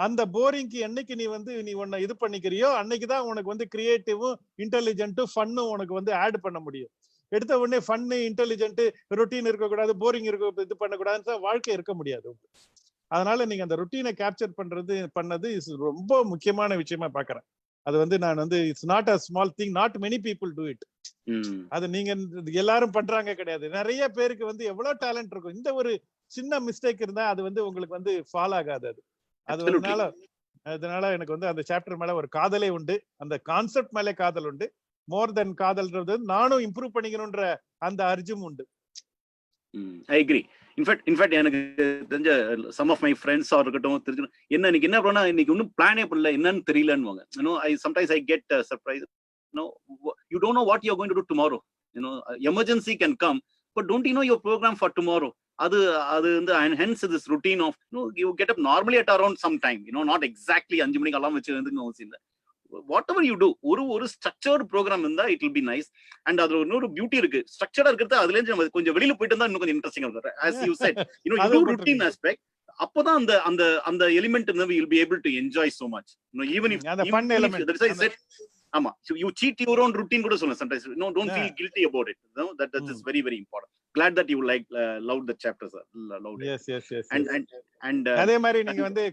அந்த போரிங்க்கு என்னைக்கு நீ உன்னை இது பண்ணிக்கிறியோ அன்னைக்குதான் உனக்கு வந்து கிரியேட்டிவும் இன்டெலிஜென்ட்டும் ஃபன்னும் உனக்கு வந்து ஆட் பண்ண முடியும். எடுத்த உடனே ஃபன்னு இன்டெலிஜென்ட் ரொட்டீன் இருக்கக்கூடாது, போரிங் இது பண்ணக்கூடாதுன்னு வாழ்க்கை இருக்க முடியாது. அதனால நீங்க அந்த ரொட்டீனை கேப்சர் பண்ணது ரொம்ப முக்கியமான விஷயமா பாக்குறேன். அது வந்து நான் வந்து it's not a small thing, not many people do it. அது நீங்க எல்லாரும் பண்றாங்க கிடையாது. நிறைய பேருக்கு வந்து எவ்வளவு டேலண்ட் இருக்கும், இந்த ஒரு சின்ன மிஸ்டேக் இருந்தா அது வந்து உங்களுக்கு வந்து ஃபால் ஆகாது. அதனால எனக்கு வந்து அந்த சாப்டர் மேல ஒரு காதலே உண்டு, அந்த கான்செப்ட் மேல காதல் உண்டு. மோர் தென் காதல்ன்றது நானும் இம்ப்ரூவ் பண்ணிக்கணும்ன்ற அந்த அர்ஜும் உண்டு. I agree. இன்ஃபேக்ட் எனக்கு தெரிஞ்ச சம் ஆஃப் மை ஃப்ரெண்ட்ஸ் இருக்கட்டும் தெரிஞ்சு என்ன இன்னைக்கு என்ன பண்ணா இன்னைக்கு ஒன்றும் பிளானே பண்ணல என்னன்னு தெரியலன்னு ஐ sometimes I get surprise you don't know what you're going to do tomorrow. Emergency can come, but don't you know your program for tomorrow? அது வந்து and hence this routine of you get up normally at around some time, not exactly 5 மணிக்கு அலாம் வச்சு எழுந்துக்கணும் அவசியம் இல்லை. whatever you do, ஒரு structured program இருந்தா it will be nice. and அதுல இன்னொரு பியூட்டி இருக்கு, ஸ்ட்ரக்சர்டா இருக்கிறது அதுல இருந்து நம்ம கொஞ்சம் வெளியில போயிட்டு இருந்தா இன்னும் கொஞ்சம் இன்ட்ரெஸ்டிங்கா இருக்கும். as you said, you do routine aspect, அப்பதான் அந்த எலிமெண்ட் வந்து will be able to enjoy so much. Even if the fun element, that's why I said ஆமா, you cheat your own routine கூட சொல்லலாம் sometimes. Don't feel guilty about it. That is very very important. Glad that you loved the chapter, sir. Loved it. Yes. and அதே மாதிரி நீங்க வந்து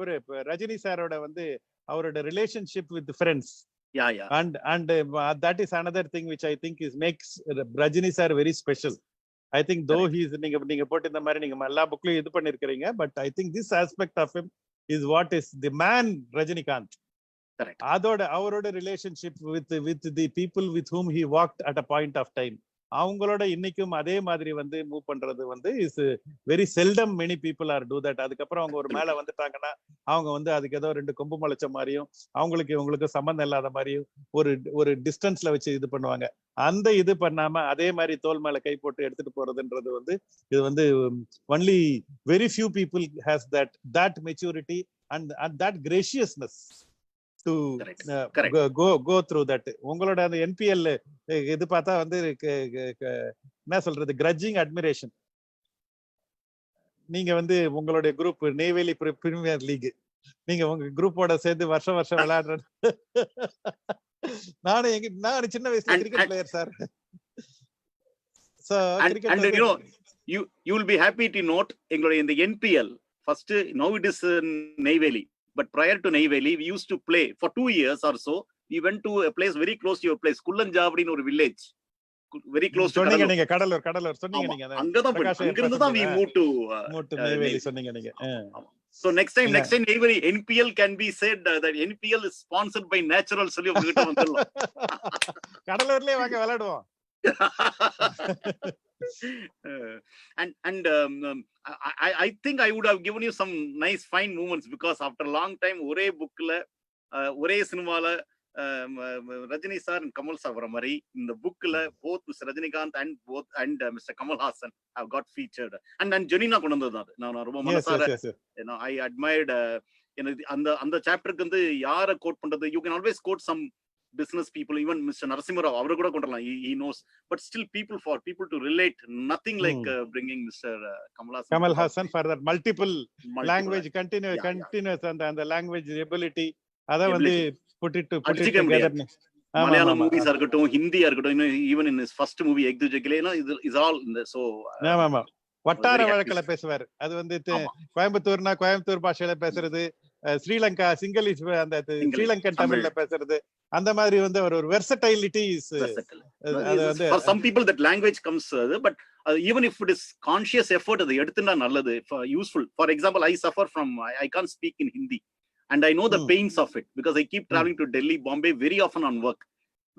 ஒரு ரஜினி சாரோட வந்து அவரோட relationship with friends, yeah and that is another thing which I think makes Rajini sir very special. I think though he's நீங்க போட்டு இந்த மாதிரி நீங்க எல்லா புக்லயும் இது பண்ணிருக்கீங்க, but I think this aspect of him is what is the man Rajinikanth. Correct. அவரோட relationship with the people with whom he walked at a point of time, அவங்களோட இன்னைக்கும் அதே மாதிரி வந்து மூவ் பண்றது வந்து is very seldom many people are do that. அதுக்கப்புறம் அவங்க ஒரு மேல வந்துட்டாங்கன்னா அவங்க வந்து அதுக்கு ஏதோ 2 கொம்பு முளைச்ச மாதிரியும் இவங்களுக்கு சம்பந்தம் இல்லாத மாதிரியும் ஒரு டிஸ்டன்ஸ்ல வச்சு இது பண்ணுவாங்க. அந்த இது பண்ணாம அதே மாதிரி தோல் மேல கை போட்டு எடுத்துட்டு போறதுன்றது வந்து இது வந்து only very few people has that maturity and that graciousness to go through that. உங்களோட அந்த NPL இது பார்த்தா வந்து என்ன சொல்றது, grudging admiration. நீங்க வந்து உங்களுடைய குரூப் நெய்வேலி பிரீமியர் லீக், நீங்க உங்க குரூப்போட சேர்ந்து வருஷம் விளையாடுறது. நான் சின்ன வயசுல cricket player sir. you will be happy to note எங்களுடைய இந்த NPL first now it is Neyveli. But prior to Neyveli, we used to play for 2 years or so. We went to a place very close to your place, Kullanjavadi in ஒரு village, very close to சொன்னீங்க நீங்க கடலூர் சொன்னீங்க நீங்க. அங்கிருந்து தான் we moved to Neyveli சொன்னீங்க நீங்க. So next time Neyveli NPL can be said that NPL is sponsored by Natural சொல்லி உங்ககிட்ட வந்துடலாம். கடலூர்லயே வாங்க விளையாடுவோம். I think I would have given you some nice fine moments because after a long time ஒரே புக்ல ஒரே சினிமால Rajini sir and Kamal sir வர மாதிரி இந்த புக்ல both Mr. Rajinikanth and Mr. Kamal Haasan have got featured. and ஜெனினா கொண்டு வந்தது அது நான் ரொம்ப மனசார I admired. அந்த சாப்டருக்கு வந்து யாரை கோட் பண்றது, you can always quote some business people, even Mr. Narasimha Rao அவரை கூட கொண்டலாம், he knows, but still for people to relate, nothing like bringing Mr. Kamal Haasan for that multiple language continuous and the language ability அத வந்து put it together. Malayalam movies இருக்கட்டும், ஹிந்தி இருக்கட்டும், even in his first movie Ek Duje Ke Liye is all in the, so ஆமா வட்டார வழக்குல பேசுவார். அது வந்து கோயம்புத்தூர்னா கோயம்புத்தூர் பாஷையில பேசுறது, ஸ்ரீலங்கா சிங்களீஷ் அந்த ஸ்ரீலங்கன் தமிழ்ல பேசுறது, அந்த மாதிரி வந்து ஒரு வெர்சடைலிட்டி is for some people that language comes, but even if it is conscious effort அது எடுத்துனா நல்லது, useful. For example, I suffer from I can't speak in Hindi and I know the pains of it because I keep traveling to Delhi, Bombay very often on work.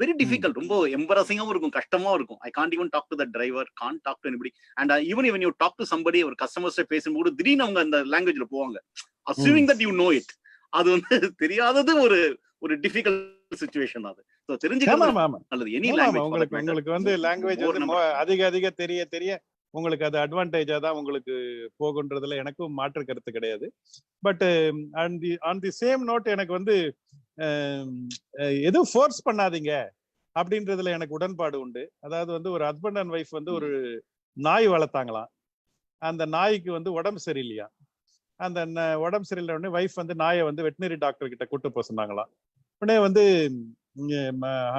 Very difficult, ரொம்ப எம்பரசிங்காவும் இருக்கும், கஷ்டமாவும் இருக்கும். I can't even talk to the driver, can't talk to anybody. And even when you talk to somebody, ஒரு கஸ்டமர்ஸ் பேசும்போது திடீர்னு அவங்க அந்த லாங்குவேஜ்ல போவாங்க, assuming that you know it. அது வந்து தெரியாதது ஒரு டிஃபிகல்ட் சிச்சுவேஷன். அது சோ தெரிஞ்சுக்கணும் நல்லது. எனி லாங்குவேஜ் உங்களுக்கு வந்து லாங்குவேஜ் வந்து அதிக தெரிய உங்களுக்கு அது அட்வான்டேஜா தான் உங்களுக்கு போகுன்றதுல எனக்கும் மாற்று கருத்து கிடையாது. But on the same note எனக்கு வந்து எதுவும் ஃபோர்ஸ் பண்ணாதீங்க அப்படின்றதுல எனக்கு உடன்பாடு உண்டு. அதாவது வந்து ஒரு ஹஸ்பண்ட் அண்ட் ஒய்ஃப் வந்து ஒரு நாய் வளர்த்தாங்களாம். அந்த நாய்க்கு வந்து உடம்பு சரியில்லையா. அந்த உடம்பு சரியில்லை உடனே ஒய்ஃப் வந்து நாயை வந்து வெட்டினரி டாக்டர் கிட்ட கூட்டு போக சொன்னாங்களாம். உடனே வந்து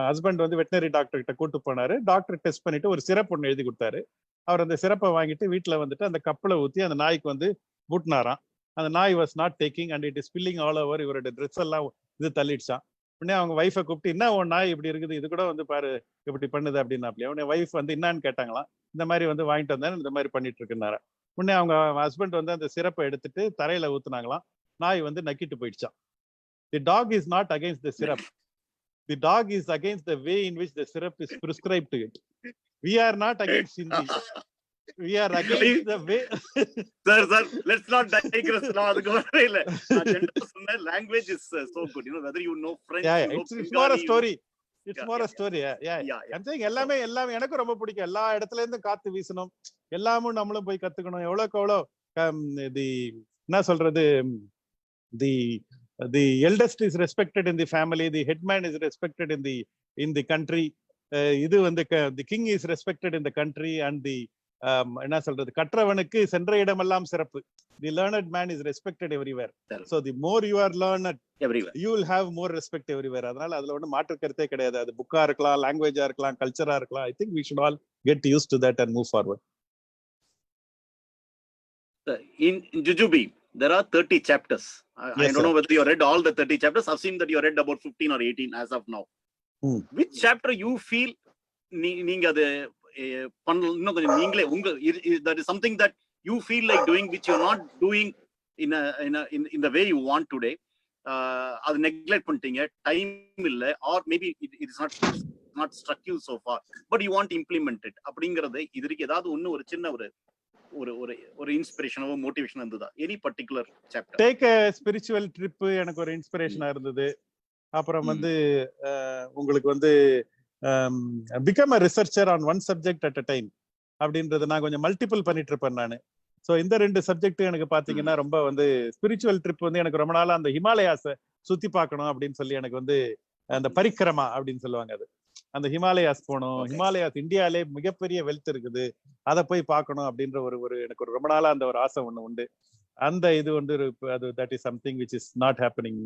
ஹஸ்பண்ட் வந்து வெட்டினரி டாக்டர் கிட்ட கூட்டு போனாரு. டாக்டர் டெஸ்ட் பண்ணிட்டு ஒரு சிரப் ஒன்று எழுதி கொடுத்தாரு. அவர் அந்த சிரப்பை வாங்கிட்டு வீட்டுல வந்துட்டு அந்த கப்பலை ஊத்தி அந்த நாய்க்கு வந்து ஊட்டினாராம். அந்த நாய் was not taking and it is spilling all over. இவரோட ட்ரெஸ் எல்லாம் இது தள்ளிடுச்சான். உடனே அவங்க ஒய்ஃபை கூப்பிட்டு, என்ன உன் நாய் இப்படி இருக்குது, இது கூட வந்து பாரு இப்படி பண்ணுது அப்படின்னாப்லையா. உடனே ஒய்ஃப் வந்து என்னான்னு கேட்டாங்களாம். இந்த மாதிரி வந்து வாங்கிட்டு வந்தேன், இந்த மாதிரி பண்ணிட்டு இருக்குன்னாரா. உடனே அவங்க ஹஸ்பண்ட் வந்து அந்த சிரப்பை எடுத்துட்டு தரையில ஊத்துனாங்களாம். நாய் வந்து நக்கிட்டு போயிடுச்சான். The dog is not against the syrup. The dog is against the way in which the syrup is prescribed to it. We are not against Hindi. we are against the way. Sir, let's not digress. அதுக்கு வரவே இல்ல. நான் ஜென்ரலா சொன்ன language is so good. You know, whether you know French, Yeah, you know it's more a Bengali, story. It's Yeah, more yeah, a story. Yeah. yeah. I'm saying எல்லாமே எனக்கு ரொம்ப பிடிக்கும். எல்லா இடத்துல இருந்து காத்து வீசணும். எல்லாமும் நம்மளும் போய் கத்துக்கணும். எவ்வளவுக்கு எவ்வளவு the என்ன சொல்றது, the eldest is respected in the family, the headman is respected in the country. இது வந்து the king is respected in the country, and the என்ன சொல்றது, கற்றவனுக்கு சென்ற இடமெல்லாம் சிறப்பு. The learned man is respected everywhere. So the more you are learned, everywhere. you will have more respect everywhere. அதனால அதுல ஒன்றும் மாற்று கருத்தே கிடையாது. அது புக்கா இருக்கலாம், லாங்குவேஜா இருக்கலாம், கல்ச்சரா இருக்கலாம். I think we should all get used to that and move forward. In Jujube, there are 30 chapters. I don't know whether you read all the 30 chapters. I've seen that you read about 15 or 18 as of now. Which chapter you feel நீங்க அது இன்னும் கொஞ்சம் நீங்களே that is something that you feel like doing which you're not doing in the way you want today? அது நெக்லெக்ட் பண்ணிட்டீங்க, டைம் இல்ல, or maybe it is not struck you so far, but you want to implement it அப்படிங்கறது இதுக்கு ஏதாவது ஒன்னு ஒரு சின்ன ஒரு இன்ஸ்பிரேஷனோ மோட்டிவேஷன் இருந்ததா? Any particular chapter? Take a spiritual trip எனக்கு ஒரு இன்ஸ்பிரேஷனா இருந்தது. அப்புறம் வந்து உங்களுக்கு வந்து become a researcher on one subject at a time அப்படின்றது நான் கொஞ்சம் மல்டிபிள் பண்ணிட்டு இருப்பேன் நானு. ஸோ இந்த 2 சப்ஜெக்ட் எனக்கு பாத்தீங்கன்னா ரொம்ப வந்து ஸ்பிரிச்சுவல் ட்ரிப் வந்து எனக்கு ரொம்ப நாளா அந்த ஹிமாலயாஸை சுத்தி பார்க்கணும் அப்படின்னு சொல்லி எனக்கு வந்து அந்த பரிக்கிரமா அப்படின்னு சொல்லுவாங்க. அது அந்த ஹிமாலயாஸ் போகணும், ஹிமாலயாஸ் இந்தியாலே மிகப்பெரிய வெல்த் இருக்குது, அதை போய் பார்க்கணும் அப்படின்ற ஒரு எனக்கு ஒரு ரொம்ப நாளா அந்த ஒரு ஆசை ஒண்ணு உண்டு. அந்த இது வந்து அது that is something which is not happening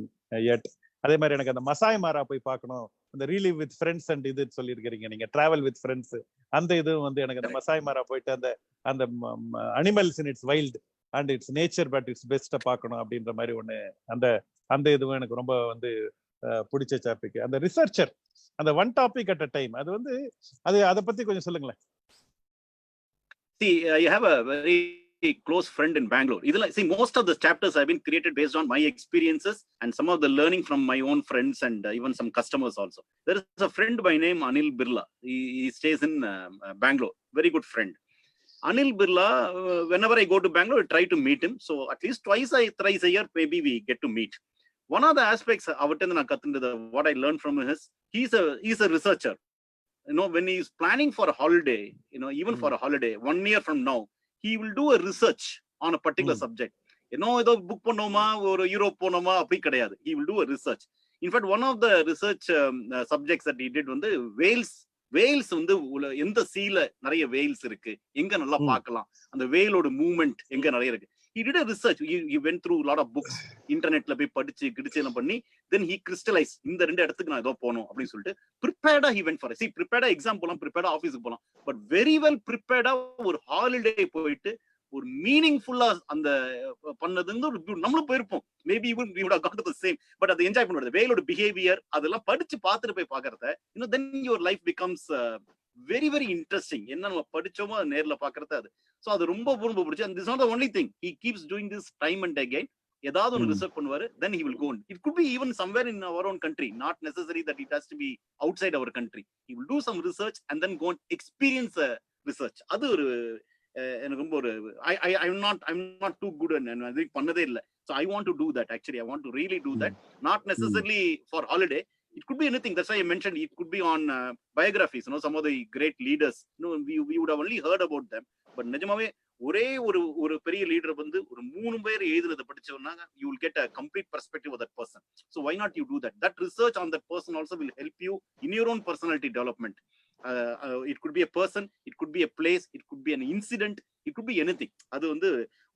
yet. அதே மாதிரி எனக்கு அந்த மசாய் மாரா போய் பார்க்கணும், அந்த ரீலிவ் வித் ஃப்ரெண்ட்ஸ் அண்ட் இது சொல்லியிருக்கிறீங்க நீங்க, டிராவல் வித் ஃப்ரெண்ட்ஸ், அந்த இது வந்து எனக்கு அந்த மசாய் மாரா போயிட்டு அந்த animals in it's wild and it's nature but it's பெஸ்ட்டை பார்க்கணும் அப்படின்ற மாதிரி ஒண்ணு, அந்த இதுவும் எனக்கு ரொம்ப வந்து பிடிச்ச டாபிக். அந்த ரிசர்ச்சர், அந்த one topic at a time, அது வந்து அதை பத்தி கொஞ்சம் சொல்லுங்களேன். See, you have a very close friend in Bangalore. See, most of the chapters have been created based on my experiences and some of the learning from my own friends and even some customers also. There is a friend by name Anil Birla. He stays in Bangalore. Very good friend. Anil Birla, whenever I go to Bangalore, I try to meet him. So at least thrice a year, maybe we get to meet. One of the aspects what I learned from him is he's a researcher. You know, when he's planning for a holiday, you know, even for a holiday, 1 year from now, he will do a research on a particular subject. You know, either book ponoma or Europe ponoma apdi kediyadu. He will do a research. In fact, one of the research subjects that he did வந்து whales வந்து எந்த சீல நிறைய whales இருக்கு, எங்க நல்லா பார்க்கலாம், அந்த whaleோட மூவ்மெண்ட் எங்க நிறைய இருக்கு. He did a research. He went through a lot of books, internetல போய் படிச்சு கிடிச்சு எல்லாம் பண்ணி, then he crystallized இந்த 2 இடத்துக்கு நான் ஏதோ போகணும் அப்படின்னு சொல்லிட்டு prepared he went for it. See, prepared exam போலாம், prepared ஆபீஸ்க்கு போலாம், but very well prepared ஒரு ஹாலிடே போயிட்டு ஒரு மீனிங்ஃபுல்லா அந்த பண்ணதுங்க நம்மளும் போயிருப்போம். Maybe even we would have gone to the same, but அதை என்ஜாய் பண்ணுறது, வேலோட பிஹேவியர் அதெல்லாம் படிச்சு பார்த்துட்டு போய் பார்க்கறத, you know, then your life becomes very very interesting. என்ன நம்ம படிச்சோமோ அது நேர்ல பார்க்கறது அது. சோ அது ரொம்ப ரொம்ப பிடிச்சு. And this is not the only thing, he keeps doing this time and again. ஏதாவது ஒரு ரிசர்ச் பண்ணுவாரு, then he will go on. It could be even somewhere in our own country, not necessary that it has to be outside our country. He will do some research and then go and experience a research. அது ஒரு எனக்கு ரொம்ப ஒரு I'm not too good and அது பண்ணதே இல்ல. So I want to do that. Actually, I want to really do that. Not necessarily for holiday. It could be anything. That's why I mentioned it could be on biographies. You know, some of the great leaders. You know, we would have only heard about them. But நிஜமாவே ஒரே ஒரு பெரிய லீடர் வந்து ஒரு 3 பேர் எழுதுனதை படிச்சோம்னா you will get a complete perspective of that person. So why not you do that? That research on that person also will help you in your own personality development. It could be a person, it could be a place, it could be an incident, it could be anything. அது வந்து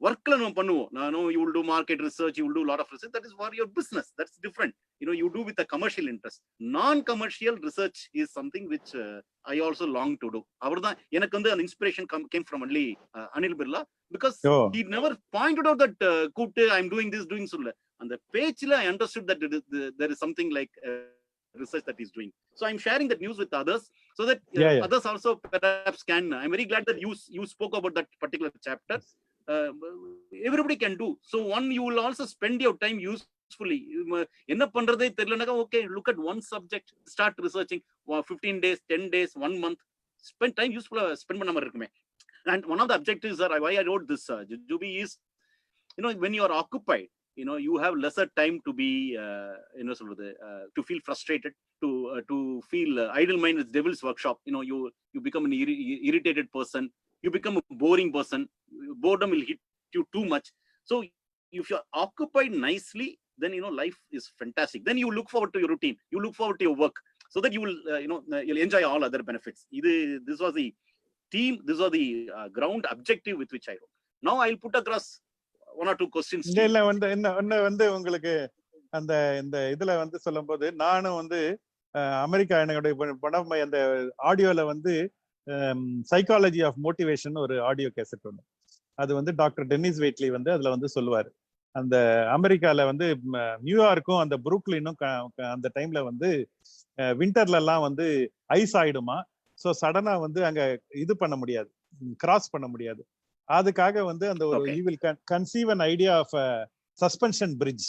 ஒர்க்ல நம்ம பண்ணுவோம். No, you will do market research, you will do a lot of research. That is for your business. That's different. You know, you do with a commercial interest. Non-commercial research is something which I also long to do. அவர்தான் எனக்கு வந்து an inspiration came from only Anil Birla, because he never pointed out that கூப்பிட்டு I'm doing சொல்ல. அந்த பேச்சில I understood that there is something like research that he's doing. So I'm sharing that news with others so that others also perhaps can. I'm very glad that you spoke about that particular chapter. Everybody can do. So one, you will also spend your time usefully. என்ன பண்றதே தெரியலனாக்கா, okay, look at one subject, start researching 15 days, 10 days, 1 month. Spend time useful, spend பண்ண மாதிரி இருக்குமே. And one of the objectives are why I wrote this, Jujubi, is, when you are occupied, you have lesser time to be, sort of to feel frustrated, to feel idle mind is devil's workshop. You become an irritated person. You become a boring person. Boredom will hit you too much. So if you're occupied nicely, then, life is fantastic. Then you look forward to your routine. You look forward to your work, so that you will, you'll enjoy all other benefits. This was the theme. This was the ground objective with which I wrote. Now I'll put across one or two questions. இல்ல வந்து உங்களுக்கு அந்த இந்த இதுல வந்து சொல்லும் போது, நானும் வந்து அமெரிக்கா என்னுடைய படம் அந்த ஆடியோல வந்து சைக்காலஜி ஆஃப் மோட்டிவேஷன் ஒரு ஆடியோ கேசட் ஒன்று, அது வந்து டாக்டர் டென்னிஸ் வெயிட்லி வந்து அதுல வந்து சொல்லுவாரு. அந்த அமெரிக்கால வந்து நியூயார்க்கும் அந்த புரூக்லினும் அந்த டைம்ல வந்து விண்டர்ல எல்லாம் வந்து ஐஸ் ஆயிடுமா. ஸோ சடனா வந்து அங்க இது பண்ண முடியாது, கிராஸ் பண்ண முடியாது. அதுக்காக வந்து அந்த ஒரு you will conceive an idea of suspension bridge.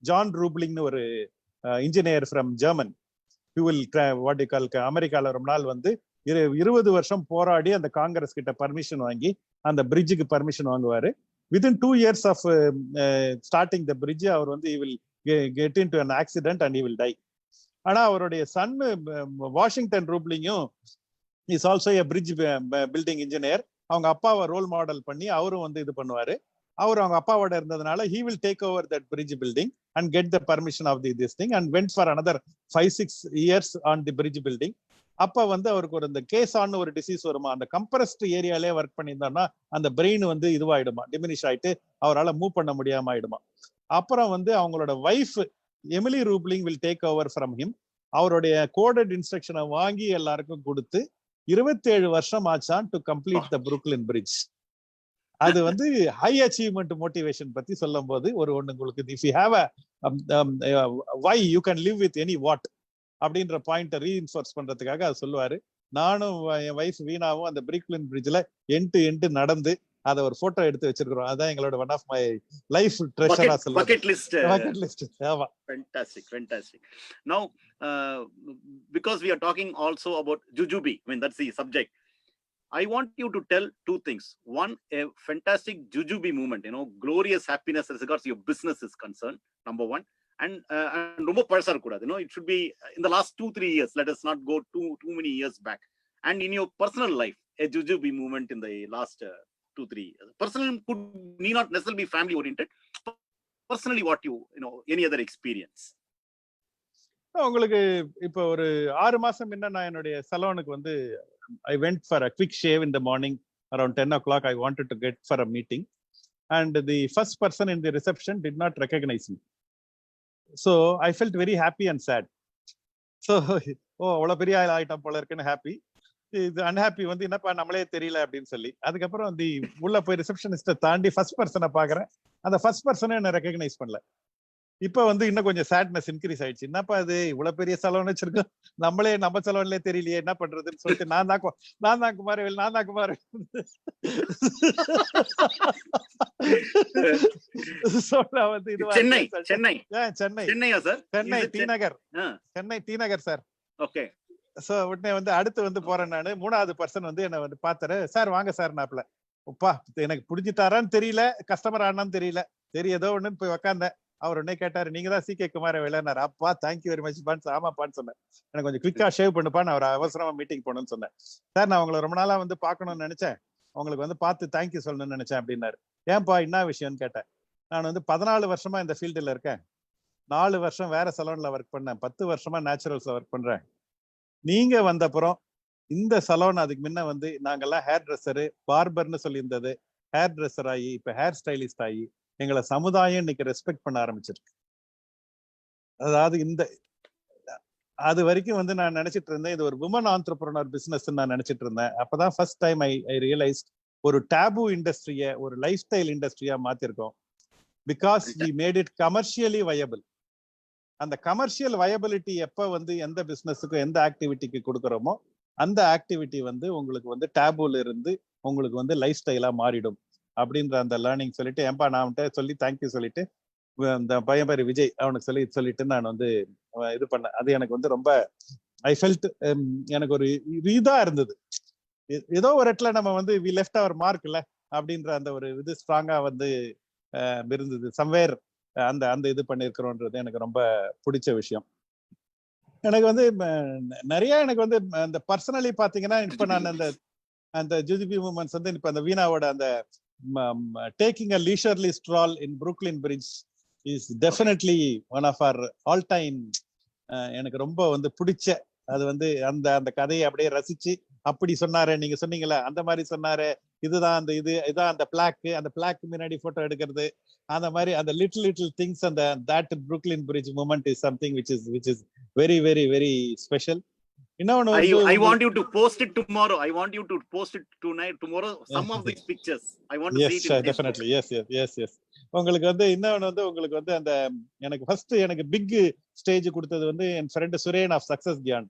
John ரூப்லிங்னு ஒரு engineer from German, who will what you call, அமெரிக்கால ரொம்ப நாள் வந்து 20 வருஷம் போராடி அந்த காங்கிரஸ் கிட்ட பர்மிஷன் வாங்கி அந்த பிரிட்ஜுக்கு பர்மிஷன் வாங்குவாரு. within 2 years of starting the bridge, அவர் வந்து he will get into an accident and he will die. ஆனா அவருடைய சன் வாஷிங்டன் ரூப்லிங்கும் is also a bridge building engineer. அவங்க அப்பாவை ரோல் மாடல் பண்ணி அவரும் வந்து இது பண்ணுவாரு. அவர் அவங்க அப்பாவோட இருந்ததுனால he will take over that bridge building and get the permission of this thing and went for another 5-6 years on the bridge building. அப்ப வந்து அவருக்கு ஒரு இந்த கேஸான ஒரு டிசீஸ் வருமா, அந்த கம்ப்ரஸ்ட் ஏரியாலே ஒர்க் பண்ணியிருந்தாருன்னா அந்த பிரெயின் வந்து இதுவாயிடுமா, டிமினிஷ் ஆயிட்டு அவரால் மூவ் பண்ண முடியாம ஆயிடுமா. அப்புறம் வந்து அவங்களோட wife Emily Roebling will take over from him. அவருடைய கோடட் இன்ஸ்ட்ரக்ஷனை வாங்கி எல்லாருக்கும் கொடுத்து 27 வருஷம் ஆச்சான் to complete the Brooklyn bridge. அது வந்து ஹை அச்சீவ்மெண்ட் மோட்டிவேஷன் பத்தி சொல்லும் போது ஒண்ணு உங்களுக்கு, if you have a why you can live with any what அப்படின்ற பாயிண்ட ரீஇன்ஃபோர்ஸ் பண்றதுக்காக அது சொல்லுவாரு. நானும் என் வைஃப் வீணாவும் அந்த புரூக்லின் பிரிட்ஜ்ல எண்டு நடந்து அதை ஒரு போட்டோ எடுத்து வச்சிருக்கிறோம். அதான் எங்களோட ஒன் ஆஃப் மை லைஃப் ட்ரெஷரா சொல்லுவாங்க. Bucket list. ஆமா. Fantastic. Now, because we are talking also about Jujubi, I mean, that's the subject. I want you to tell two things. One, a fantastic Jujubi movement, glorious happiness as regards your business is concerned, number one. And ரொம்ப பழசா இருக்கக்கூடாது. It should be in the last 2-3 years. Let us not go too many years back. And in your personal life, a Jujubi movement in the last 2-3 years. Personal need not necessarily be family oriented. Personally, what any other experience? உங்களுக்கு இப்போ ஒரு 6 மாசம் முன்ன நான் என்னுடைய சலூனுக்கு வந்து I went for a quick shave in the morning around 10 o'clock. I wanted to get for a meeting and the first person in the reception did not recognize me. So I felt very happy and sad. So அவ்வளோ பெரிய ஆள் ஆயிட்டான் போல இருக்குன்னு ஹாப்பி. இது அன்ஹாப்பி வந்து என்னப்பா நம்மளே தெரியல அப்படின்னு சொல்லி, அதுக்கப்புறம் வந்து உள்ள போய் ரிசப்ஷனிஸ்ட தாண்டி ஃபர்ஸ்ட் பர்சனை பாக்குறேன். அந்த ஃபர்ஸ்ட் பர்சனை என்ன ரெகக்னைஸ் பண்ணல. இப்ப வந்து இன்னும் கொஞ்சம் சேட்னஸ் இன்க்ரீஸ் ஆயிடுச்சு. என்னப்பா அது இவ்வளவு பெரிய சலூன் வச்சிருக்கோம், நம்ம சலூன்லயே தெரியலையே என்ன பண்றதுன்னு சொல்லிட்டு நான் தான் குமார். சென்னை டி நகர் சார். ஓகே. சோ உடனே வந்து அடுத்து வந்து போறேன் நானு. 3வது பர்சன் வந்து என்ன வந்து பாத்தாரு. சார் வாங்க சார் நாப்ல. அப்பா எனக்கு புடிஞ்சிட்டாரான்னு தெரியல, கஸ்டமர் ஆனான்னு தெரியல, சரி ஏதோ ஒண்ணுன்னு போய் உக்காந்தேன். அவர் உடனே கேட்டாரு, நீங்க தான் CK குமார் விளையாடுனாரு. அப்பா தேங்க்யூ வெரி மச் பான்ஸ். ஆமாப்பான்னு சொன்னேன். எனக்கு கொஞ்சம் குவிக்கா ஷேவ் பண்ணுப்பா, நான் ஒரு அவசரமா மீட்டிங் போகணும்னு சொன்னேன். சார் நான் உங்களை ரொம்ப நாளா வந்து பாக்கணும்னு நினைச்சேன், உங்களுக்கு வந்து பார்த்து தேங்க்யூ சொல்லணும்னு நினைச்சேன் அப்படின்னாரு. ஏன்பா என்ன விஷயம்னு கேட்டேன். நான் வந்து 14 வருஷமா இந்த ஃபீல்டுல இருக்கேன். 4 வருஷம் வேற சலூன்ல ஒர்க் பண்ணேன். 10 வருஷமா நேச்சுரல்ஸ்ல ஒர்க் பண்றேன். நீங்க வந்த அப்புறம் இந்த சலூன், அதுக்கு முன்ன வந்து நாங்கெல்லாம் ஹேர் ட்ரெஸ்ஸரு பார்பர்னு சொல்லி இருந்தது, ஹேர் ட்ரெஸ்ஸர் ஆகி இப்ப ஹேர் ஸ்டைலிஸ்ட் ஆகி எங்களை சமுதாயம் இன்னைக்கு ரெஸ்பெக்ட் பண்ண ஆரம்பிச்சிருக்கு. அதாவது அது வரைக்கும் வந்து நான் நினைச்சிட்டு இருந்தேன் இது ஒரு விமன் ஆண்டர்பிரனர் பிசினஸ் நான் நினைச்சிட்டு இருந்தேன். அப்பதான் ஃபர்ஸ்ட் டைம் ஐ ரியலைஸ்ட் ஒரு டேபு இண்டஸ்ட்ரிய ஒரு லைஃப் ஸ்டைல் இண்டஸ்ட்ரியா மாத்திருக்கோம். Because we made it commercially viable. அந்த கமர்ஷியல் வயபிலிட்டி எப்ப வந்து எந்த பிசினஸுக்கும் எந்த ஆக்டிவிட்டிக்கு கொடுக்குறோமோ அந்த ஆக்டிவிட்டி வந்து உங்களுக்கு வந்து டேபுல இருந்து உங்களுக்கு வந்து லைஃப் ஸ்டைலா மாறிடும் அப்படின்ற அந்த லேர்னிங் சொல்லிட்டு, ஏன்பா நான் சொல்லி தேங்க்யூ சொல்லிட்டு இந்த பையன் பேரு விஜய் அவனுக்கு சொல்லிட்டு நான் வந்து இது பண்ணேன். அது எனக்கு வந்து ரொம்ப ஐ ஃபெல்ட் எனக்கு ஒரு இதா இருந்தது. ஏதோ ஒரு இடத்துல நம்ம வந்து வி லெஃப்ட் அவர் மார்க் இல்ல அப்படின்ற அந்த ஒரு இது ஸ்ட்ராங்கா வந்து இருந்தது. சம்வேர் அந்த அந்த இது பண்ணிருக்கிறோன்றது எனக்கு ரொம்ப பிடிச்ச விஷயம். எனக்கு வந்து நிறைய எனக்கு வந்து அந்த பர்சனலி பாத்தீங்கன்னா இப்ப நான் அந்த ஜுஜுபி மூமெண்ட்ஸ் வந்து இப்ப அந்த வீணாவோட அந்த taking a leisurely stroll in Brooklyn bridge is definitely one of our all time. எனக்கு ரொம்ப வந்து பிடிச்ச அது வந்து அந்த அந்த கதையை அப்படியே ரசிச்சு அப்படி சொன்னாரு, நீங்க சொன்னீங்கல்ல அந்த மாதிரி சொன்னாரு, இதுதான் அந்த இதான் அந்த பிளாக் முன்னாடி போட்டோ எடுக்கிறது, அந்த மாதிரி அந்த லிட்டில் திங்ஸ், அந்த that Brooklyn bridge moment is something which is very very very special. இன்னொன்னு I want you to post it tomorrow. I want you to post it tomorrow. Some of these pictures I want to see it in Facebook. Definitely. Yes. உங்களுக்கு வந்து இன்னொன்னு வந்து உங்களுக்கு வந்து அந்த எனக்கு ஃபர்ஸ்ட் எனக்கு பிக் ஸ்டேஜ் கொடுத்தது வந்து என் friend Suren of success Gyan.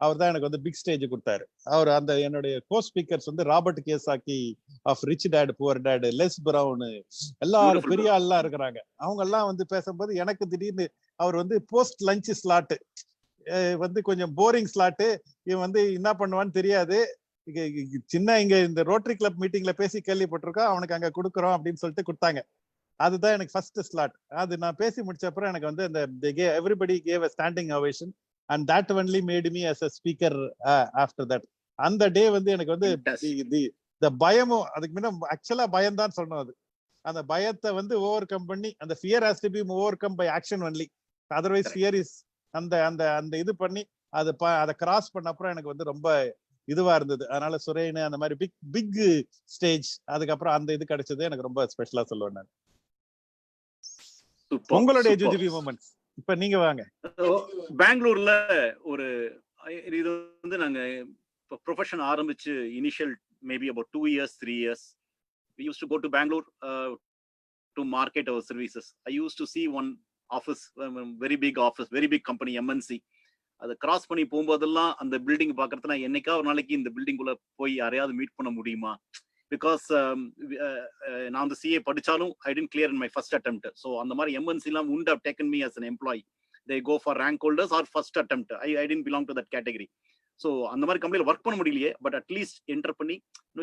அவர் தான் எனக்கு வந்து பிக் ஸ்டேஜ் கொடுத்தாரு. அவர் அந்த என்னுடைய கோ ஸ்பீக்கர்ஸ் வந்து Robert Kiyosaki of rich dad poor dad, Les Brown, எல்லாரும் பெரிய ஆள்லாம் இருக்கிறாங்க. அவங்க எல்லாம் வந்து பேசும்போது எனக்கு திடீர்னு அவர் வந்து போஸ்ட் லஞ்ச் ஸ்லாட் வந்து கொஞ்சம் போரிங் ஸ்லாட்டு, இவன் வந்து என்ன பண்ணுவான்னு தெரியாது, சின்ன இங்க இந்த ரோட்டரி கிளப் மீட்டிங்ல பேசி கேள்விப்பட்டிருக்கோம், அவனுக்கு அங்க கொடுக்குறோம் அப்படின்னு சொல்லிட்டு கொடுத்தாங்க. அதுதான் எனக்கு ஃபர்ஸ்ட் ஸ்லாட். அது நான் பேசி முடிச்ச அப்புறம் எனக்கு வந்து அந்த everybody gave a standing ovation and that only made me as a speaker after that. அந்த டே வந்து எனக்கு வந்து the பயமும் அதுக்கு முன்ன ஆக்சுவலா பயம் தான் சொல்லணும். அது அந்த பயத்தை வந்து ஓவர் கம் பண்ணி, அந்த fear has to be overcome by action only, otherwise fear is அந்த அந்த அந்த இது பண்ணி அதை கிராஸ் பண்ண அப்புறம் எனக்கு வந்து ரொம்ப இதுவா இருந்தது. அதனால சுரேன் அந்த மாதிரி பிக் ஸ்டேஜ், அதுக்கப்புறம் அந்த இது கிடைச்சது எனக்கு ரொம்ப ஸ்பெஷலா சொல்லுவேன் நான். உங்களுடைய ஜுஜுபி மூமெண்ட்ஸ் இப்ப நீங்க வாங்க. பெங்களூர்ல ஒரு இது வந்து நாங்க ப்ரொஃபஷன் ஆரம்பிச்சு initial maybe about 2 years 3 years we used to go to Bangalore to market our services. I used to see one office, very big office, very big company, MNC. அதை கிராஸ் பண்ணி போகும்போதெல்லாம் அந்த பில்டிங் பாக்குறதுனா என்னைக்கா ஒரு நாளைக்கு இந்த பில்டிங்குள்ள போய் யாரையாவது மீட் பண்ண முடியுமா? பிகாஸ் நான் வந்து சிஏ படிச்சாலும் I didn't clear in my first attempt. So அந்த மாதிரி எம்என்சி எல்லாம் would have taken me as an employee. They go for rank holders or first attempt. I didn't belong to that category. So அந்த மாதிரி கம்பெனியில் ஒர்க் பண்ண முடியலையே, பட் அட்லீஸ்ட் என்டர் பண்ணி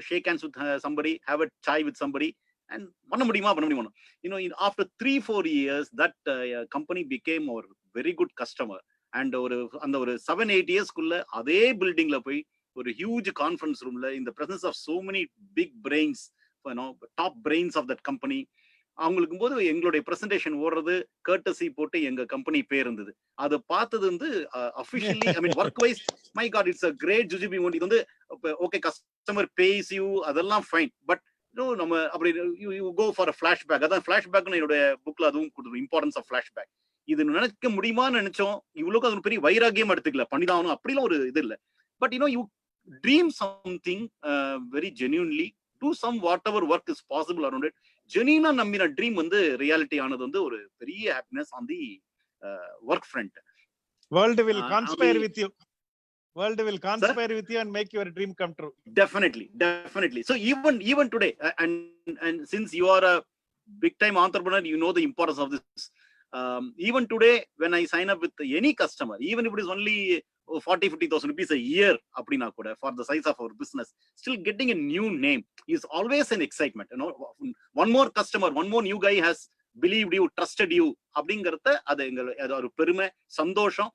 shake hands with somebody, have a chai with somebody and பண்ண முடியுமா? after 3-4 years that company became our very good customer. And அந்த ஒரு 7-8 yearsக்குள்ள அதே பில்டிங்ல போய் ஒரு ஹியூஜ் கான்ஃபரன்ஸ் ரூம்ல in the presence of so many big brains, top brains of that company, அவங்களுக்கு போது எங்களுடைய பிரசன்டேஷன் ஓடுறது கர்ட்டசி போட்டு எங்க கம்பெனி பேர் இருந்தது. அதை பார்த்தது வந்து officially I mean work wise my god it's a great ஜுஜுபி மூமெண்ட். இது வந்து ஓகே கஸ்டமர் பேஸ் யூ அதெல்லாம் ஃபைன், பட் நம்ம அப்படி you go for a flashback. அதான் ஃபிளாஷ்பேக்னு என்னோட புக்ல அதுவும் கொடுத்துரும், இம்பார்ட்டன்ஸ் ஆஃப் ஃபிளாஷ்பேக். இது நினைக்க முடியுமான்னு நினைச்சோம், இவ்வளவுக்கு அது பெரிய வைராகியம் எடுத்துக்கல, பண்ணிதான் அப்படிலாம் ஒரு இது இல்லை. But you dream something very genuinely, do some whatever work is possible around it. ஜென்யூனா நம்பின ட்ரீம் வந்து ரியாலிட்டி ஆனது வந்து ஒரு பெரிய happiness on the work front. World will conspire with you. World will conspire with you and make your dream come true. Definitely. So even today, and since you are a big time entrepreneur, you know the importance of this. Even today, when I sign up with any customer, even if it is only 40,000-50,000 rupees a year, appadina kuda, for the size of our business, still getting a new name is always an excitement. One more customer, one more new guy has believed you, trusted you, அப்படிங்கறத அது ஒரு பெருமை, சந்தோஷம்,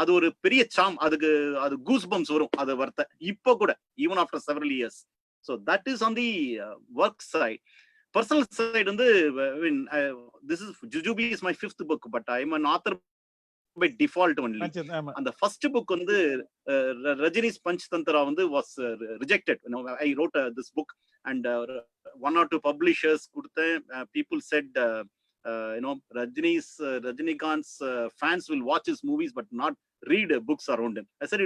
அது ஒரு பெரிய சாம், அது கூஸ் பம்ப்ஸ் வரும் அது வர்த்த இப்போ கூட, even after several years. So that is on the work side. Personal side வந்து this is Jujubee is my 5th book, but I am an author by default only. And the first book வந்து Rajini's Panchtantra வந்து was rejected. I wrote this book and 1 or 2 publishers கொடுத்தேன். People said Rajinikanth's fans will watch his movies but not read books around him. I said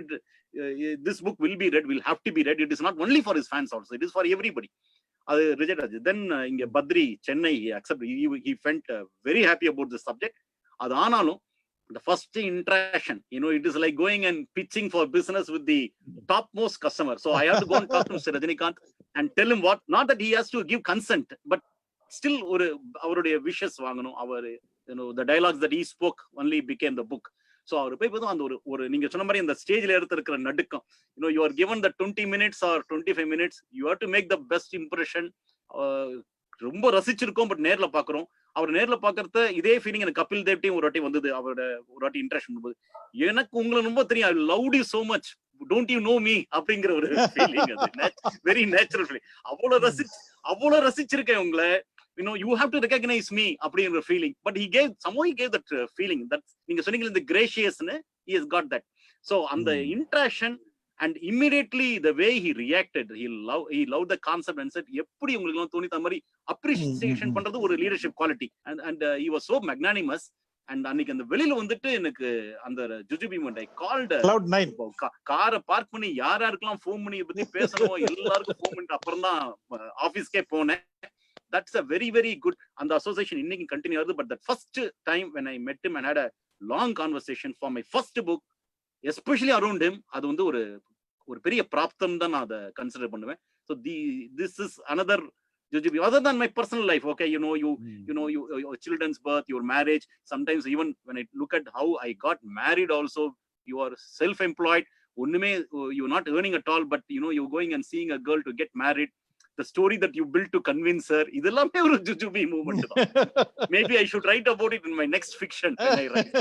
this book will be read, will have to be read. It is not only for his fans also, it is for everybody. அது ரிஜெக்ட் ஆச்சு. தென் இங்க Badri Chennai accept, he felt very happy about the subject. அது ஆனாலும் the first interaction, it is like going and pitching for business with the topmost customer. So I have to go and talk to Mr. Rajinikanth and tell him what, not that he has to give consent, but still அவருடைய wishes வாங்கணும். அவர் the dialogues that he spoke only became the book. So அவர் போய் பார்த்தா அந்த ஒரு நீங்க சொன்ன மாதிரி அந்த ஸ்டேஜ்ல இருக்கிற நடுக்கம், you are given the 20 minutes or 25 minutes, you have to make the best impression. ரொம்ப ரசிச்சிருக்கோம், பட் நேர்ல பாக்குறோம். அவர் நேர்ல பாக்குறத இதே ஃபீலிங் எனக்கு கபில் தேவ்ட்டையும் ஒரு வாட்டி வந்தது. அவரோட ஒரு வாட்டி இன்ட்ராக்ஷன் பண்ணும்போது, எனக்கு உங்களை ரொம்ப தெரியும், ஐ loved you so much, don't you know me அப்படிங்கிற ஒரு ஃபீலிங். அது வெரி நேச்சுரல் ஃபீலிங். அவ்வளவு ரசிச்சிருக்கேன் உங்களை, you have to recognize me அப்படிங்கிற feeling. But somehow he gave that feeling, that நீங்க சொன்னீங்க இந்த கிரேஷியஸ்னு, he has got that. So அந்த interaction and immediately the way he reacted, he loved the concept and said, எப்படி உங்களுக்கு எல்லாம் தோணி அந்த மாதிரி அப்ரிசியேஷன் பண்றது ஒரு leadership quality. and he was so magnanimous. and அன்னைக்கு அந்த வெளியில வந்துட்டு எனக்கு அந்த ஜுஜுபி மண்டை கால்ட் காரை பார்க் பண்ணி யாருக்கெல்லாம் ஃபோன் பண்ணி பத்தி பேசணும் எல்லாருக்கும் ஃபோன் பண்ணிட்டு அப்புறம் தான் ஆபீஸ்க்கே போனேன். That's a very, very good, and the association இன்னைக்கு continue ஆகுது. But that first time when I met him and had a long conversation for my first book, especially around him, அது வந்து ஒரு பெரிய பிராப்தம் தான் நான் அதை கன்சிடர் பண்ணுவேன். So this is another Jujubee, other than my personal life. Okay, your children's birth, your marriage. Sometimes even when I look at how I got married also, you are self-employed. ஒண்ணுமே you're not earning at all, but you're going and seeing a girl to get married. The story that you built to convince her, இதெல்லாமே ஒரு ஜுஜுபி மூவ்மெண்ட் தான். Maybe I should write about it in my next fiction when I write.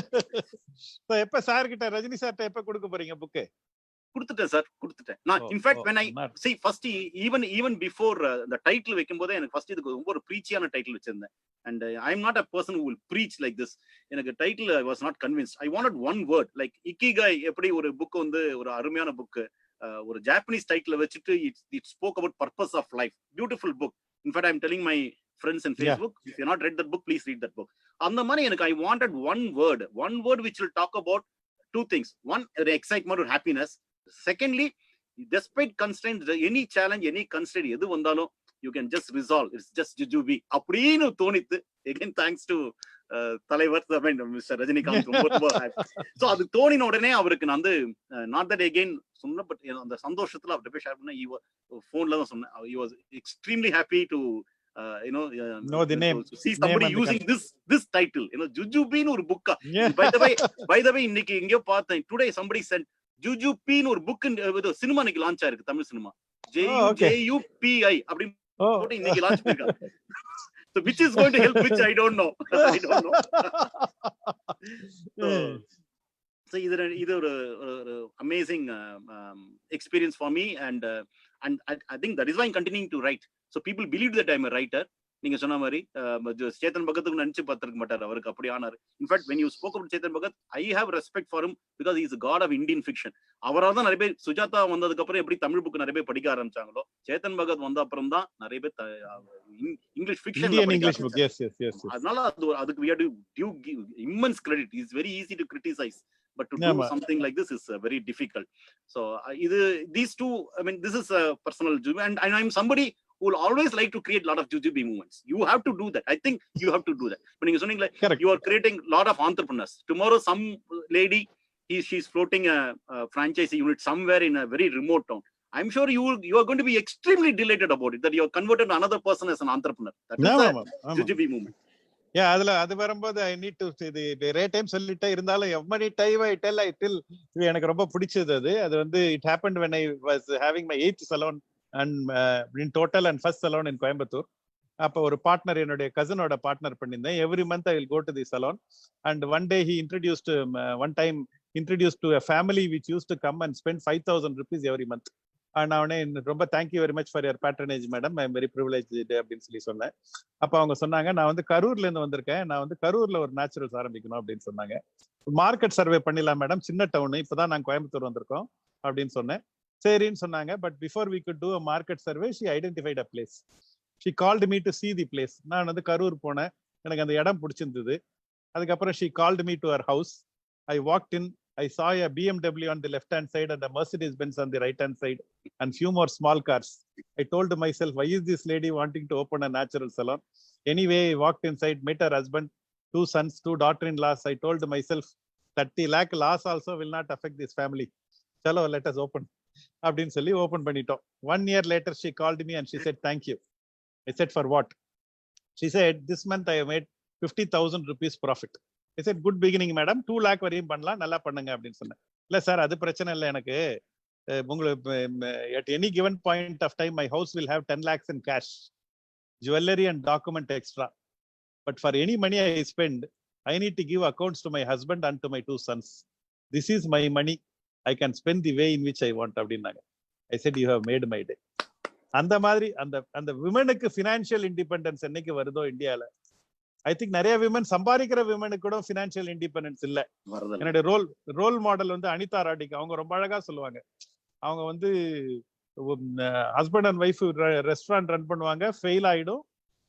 So எப்ப சார் கிட்ட, ரஜினி சார்ட்ட எப்ப கொடுக்க போறீங்க புக்? கொடுத்துட்டேன் சார், கொடுத்துட்டேன். நான் in fact when I see first even before the title வைக்கும்போதே எனக்கு ஃபர்ஸ்ட் இதுக்கு ரொம்ப ஒரு ப்ரீச்சியான டைட்டில் வச்சிருந்தேன். and I am not a person who will preach like this. எனக்கு title I was not convinced. I wanted one word, like ikigai. எப்படி ஒரு புக் வந்து ஒரு அருமையான புக், ஒரு ஜாப்பனீஸ் டைட்டில் வச்சுட்டு it spoke about purpose of life. Beautiful book. In fact, I am telling my friends in Facebook, if you not read that book, please read that book. அந்த மாதிரி எனக்கு I wanted one word which will talk about two things. One, excitement or happiness. Secondly, despite constraints, any challenge, any constraint எது வந்தாலும் you can just resolve. It's just Jujubee அப்படின்னு தோணித்து. Again, thanks to தலைவர் மிஸ்டர் ரஜினிகாந்த், ரொம்ப ஹாப்பி. ஸோ அது தோணின உடனே அவருக்கு நான் வந்து நாட் தட் அகெயின் சொன்ன, பட் அந்த சந்தோஷத்துல அவர்கிட்ட போய் ஷேர் பண்ண, ஃபோன்ல தான் சொன்னேன். he was extremely happy to know the name, see somebody using this title, ஜுஜுபின்னு ஒரு புக்கா. by the way இன்னைக்கு எங்கேயோ பார்த்தேன், டுடே somebody said ஜுஜுபின்னு ஒரு புக் சினிமா இன்னைக்கு லான்ச் ஆயிருக்கு, தமிழ் சினிமா. JUPI அப்படின்னு போட்டு இன்னைக்கு லான்ச் பண்ணிருக்காங்க. So which is going to help, which I don't know. So இது ஒரு amazing experience for me, and I think that is why I'm continuing to write. So people believe that I'm a writer. நீங்க சொன்ன மாதிரி சேத்தன் பகத்துக்கு நினைச்சு பார்த்திருக்க மாட்டார், அவருக்கு அப்படி ஆனார். In fact when you spoke about Chetan Bhagat, I have respect for him because he is a god of Indian fiction. அவரால் தான் நிறைய பேர், சுஜாதா வந்ததுக்கு அப்புறம் எப்படி தமிழ் புக் நிறைய பேர் படிக்க ஆரம்பிச்சாங்களோ, சேத்தன் பகத் வந்த அப்புறம் தான் நிறைய பேர் இங்கிலீஷ் ஃபிக்ஷன். அதனால அதுக்கு we have to give immense credit. It's very easy to criticize, but to do something like this is very difficult. So these two, I mean, this is a personal, and I'm somebody who will always like to create a lot of Jujubee movements. You have to do that. I think you have to do that. But you're saying like you are creating a lot of entrepreneurs. Tomorrow, some lady, she's floating a franchise unit somewhere in a very remote town. I'm sure you are going to be extremely delighted about it, that you have converted another person as an entrepreneur. That is a Jujubee movement. அது வரும்போது I need to இது ரே டைம் சொல்லிட்டே இருந்தாலும் every time I tell எனக்கு ரொம்ப பிடிச்சது. அது வந்து it happened when I was having my 8th salon and in total and first salon in Coimbatore. அப்ப ஒரு பார்ட்னர், என்னுடைய கசினோட பார்ட்னர் பண்ணிருந்தேன். every month I will go to the salon, and one day he introduced to a family which used to come and spend 5,000 rupees every month. and அவனே ரொம்ப thank you very much for your patronage madam, I am very privileged அப்படின்னு சொல்லி சொன்னேன். அப்ப அவங்க சொன்னாங்க, நான் வந்து கரூர்ல இருந்து வந்திருக்கேன், நான் வந்து கரூர்ல ஒரு நேச்சுரல்ஸ் ஆரம்பிக்கணும் அப்படின்னு சொன்னாங்க. மார்க்கெட் சர்வே பண்ணிடலாம் மேடம், சின்ன டவுன், இப்பதான் நாங்க கோயம்புத்தூர் வந்திருக்கோம் அப்படின்னு சொன்னேன். சரின்னு சொன்னாங்க. But before we could do a market survey, she identified a place. She called me to see the place. நான் வந்து கரூர் போனேன், எனக்கு அந்த இடம் பிடிச்சிருந்தது. அதுக்கப்புறம் she called me to her house. I walked in, I saw a BMW on the left hand side and a Mercedes Benz on the right hand side and few more small cars. I told myself, why is this lady wanting to open a natural salon? Anyway, I walked inside, met her husband, 2 sons, 2 daughter-in-laws. I told myself 30 lakh loss also will not affect this family. Chalo, let us open. அப்படின்னு சொல்லி ஓபன் பண்ணிட்டோம். 1 year later she called me and she said thank you. I said for what? She said this month I have made 50,000 rupees profit. I said, good beginning, madam. 2 lakh வரையும் பண்ணலாம், நல்லா பண்ணுங்க அப்படின்னு சொன்னேன். இல்ல சார், அது பிரச்சனை இல்லை எனக்கு. உங்களுக்கு at any given point of time, my house will have 10 lakhs in cash, jewelry and document extra. But for any money I spend, I need to give accounts to my husband and to my 2 sons. This is my money. I can spend the way in which I want அப்படின்னாங்க. I said, you have made my day. அந்த மாதிரி அந்த விமனுக்கு ஃபினான்ஷியல் இண்டிபெண்டன்ஸ் என்னைக்கு வருதோ இந்தியால, ஐ திங்க் நிறைய விமன் சம்பாதிக்கிற விமனுக்கு கூட ஃபினான்ஷியல் இண்டிபெண்டன்ஸ் இல்ல. என்னுடைய ரோல் மாடல் வந்து அனிதா ராடிக். அவங்க ரொம்ப அழகா சொல்லுவாங்க. அவங்க வந்து husband and wife restaurant run பண்ணுவாங்க, ஃபெயில் ஆயிடும்.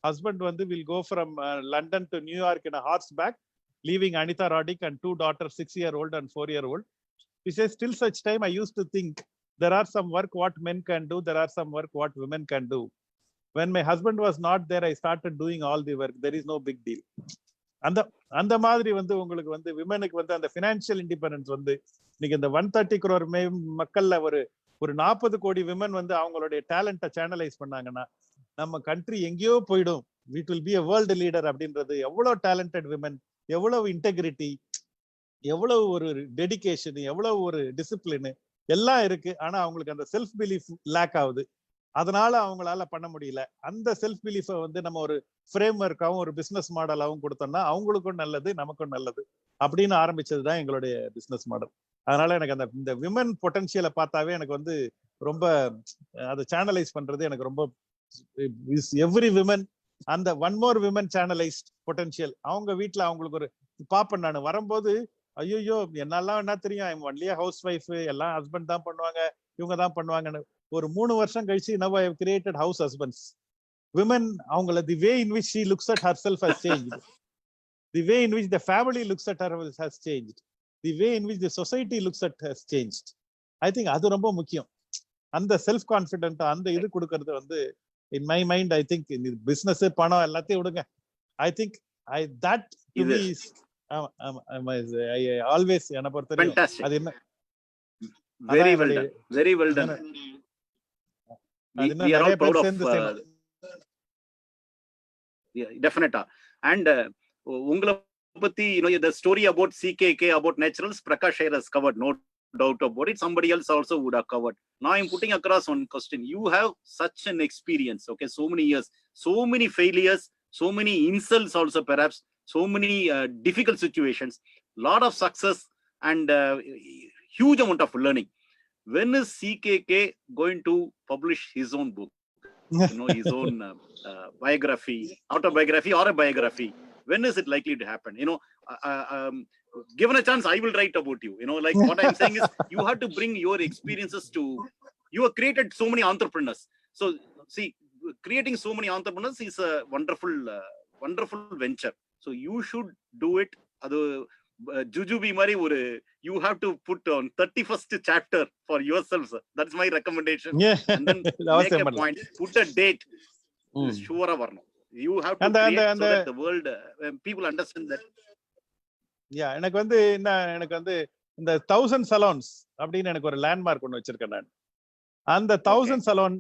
ஹஸ்பண்ட் வந்து will go from London to New York in hours back, leaving Anita Roddick and 2 daughters, 6-year-old and 4-year-old. He says, till such time I used to think there are some work what men can do, there are some work what women can do. When my husband was not there, I started doing all the work. There is no big deal. அந்த மாதிரி வந்து உங்களுக்கு வந்து விமனுக்கு வந்து அந்த ஃபினான்ஷியல் இண்டிபெண்டன்ஸ் வந்து இன்னைக்கு இந்த 130 crore மக்கள்ல ஒரு 40 கோடி விமன் வந்து அவங்களுடைய டேலண்ட்டை சேனலைஸ் பண்ணாங்கன்னா நம்ம கண்ட்ரி எங்கேயோ போயிடும். It will be a world leader அப்படின்றது. எவ்வளவு டேலண்டட் விமன், எவ்வளவு இன்டெகிரிட்டி, எவ்வளவு ஒரு டெடிகேஷன், எவ்வளவு ஒரு டிசிப்ளின் எல்லாம் இருக்கு. ஆனா அவங்களுக்கு அந்த செல்ஃப் பிலீஃப் லேக் ஆகுது. அதனால அவங்களால பண்ண முடியல. அந்த செல்ஃப் பிலீஃபை வந்து நம்ம ஒரு ஃப்ரேம் ஒர்க்காவும் ஒரு பிசினஸ் மாடலாவும் கொடுத்தோம்னா அவங்களுக்கும் நல்லது, நமக்கும் நல்லது அப்படின்னு ஆரம்பிச்சதுதான் எங்களுடைய பிசினஸ் மாடல். அதனால எனக்கு இந்த விமன் பொட்டன்ஷியலை பார்த்தாவே எனக்கு வந்து ரொம்ப அதை சேனலைஸ் பண்றது எனக்கு ரொம்ப எவ்ரி விமன் அந்த one more women channelised potential. அவங்க வீட்டுல அவங்களுக்கு ஒரு பாப்பேன் நான் வரும்போது, ஐயோ என்னெல்லாம் என்ன தெரியும், ஐம் ஒன்லியா ஹவுஸ் ஒய்ஃப், எல்லாம் ஹஸ்பண்ட் தான் பண்ணுவாங்க, இவங்க தான் பண்ணுவாங்கன்னு. ஒரு 3 வருஷம் கழிச்சு now I have created house husbands. Women, அவங்கள the way in which she looks at herself has changed. The way in which the family looks at her has changed. The way in which the society looks at has changed. I think அது ரொம்ப முக்கியம். அந்த செல்ஃப் கான்ஃபிடென்ட் அந்த இது கொடுக்கறது வந்து in my mind, I think business பணம் எல்லாத்தையும் விடுங்க. I think that to me is I always என்ன பொறுத்தவரைக்கும் அது என்ன very well done, very well done. We are all proud of yeah, definitely. And ungala patti, the story about CKK, about naturals, Prakash has covered, no doubt about it. Somebody else also would have covered. Now I'm putting across one question. You have such an experience, okay, so many years, so many failures, so many insults also perhaps, so many difficult situations, lot of success and huge amount of learning. When is CKK going to publish his own book? His own biography, autobiography or a biography? When is it likely to happen? Given a chance, I will write about you. Like what I'm saying is, you have to bring your experiences to. You have created so many entrepreneurs. So see, creating so many entrepreneurs is a wonderful, wonderful venture. So you should do it. Jujubee Mari, you have to put on 31st chapter for yourself, sir. That's my recommendation. Yeah. And then make a point, put a date. Sure, Varno. You have to create so that the world, people understand that. Yeah, எனக்கு வந்து இந்த 1000 salons அப்படின்னு எனக்கு ஒரு லேண்ட்மார்க் ஒன்று வச்சிருக்கேன் நான். அந்த 1000 salon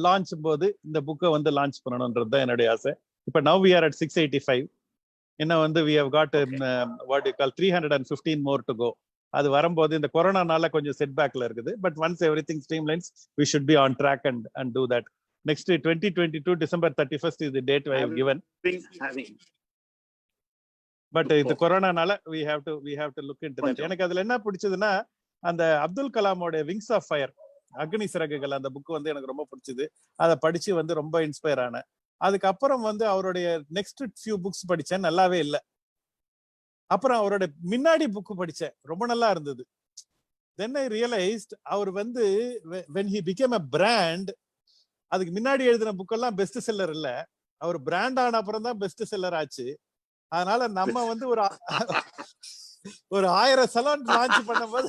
லான்ச் போது இந்த புக்கை வந்து லான்ச் பண்ணணும்ன்றது தான் என்னுடைய ஆசை. இப்போ now we are at 685. இன்னும் வந்து we have got what you call 315 more to go. அது வரும்போது இந்த கொரோனானால கொஞ்சம் செட்பேக்ல இருக்குது. But once everything streamlines, we should be on track and do that. Next 2022 December 31st is the date I have given. But இந்த கொரோனானால we have to look into that. எனக்கு அதுல என்ன பிடிச்சதுன்னா, அந்த Abdul கலாமோட wings of fire, Agni Siragugal, அந்த புக் வந்து எனக்கு ரொம்ப பிடிச்சது. அதை படிச்சு வந்து ரொம்ப இன்ஸ்பயர் ஆனேன். அதுக்கப்புறம் வந்து அவருடைய நெக்ஸ்ட் ஃபியூ புக்ஸ் படிச்சேன், நல்லாவே இல்லை. அப்புறம் அவரோட முன்னாடி புக் படிச்சேன், ரொம்ப நல்லா இருந்தது. தென் ஐ ரியலைஸ்ட் அவர் வந்து when he became a brand, அதுக்கு முன்னாடி எழுதின புக்கெல்லாம் பெஸ்ட் செல்லர் இல்ல, அவர் பிராண்ட் ஆன அப்புறம் தான் பெஸ்ட் செல்லர் ஆச்சு. அதனால நம்ம வந்து ஒரு 1000 சலூன் லான்ச் பண்ணும்போது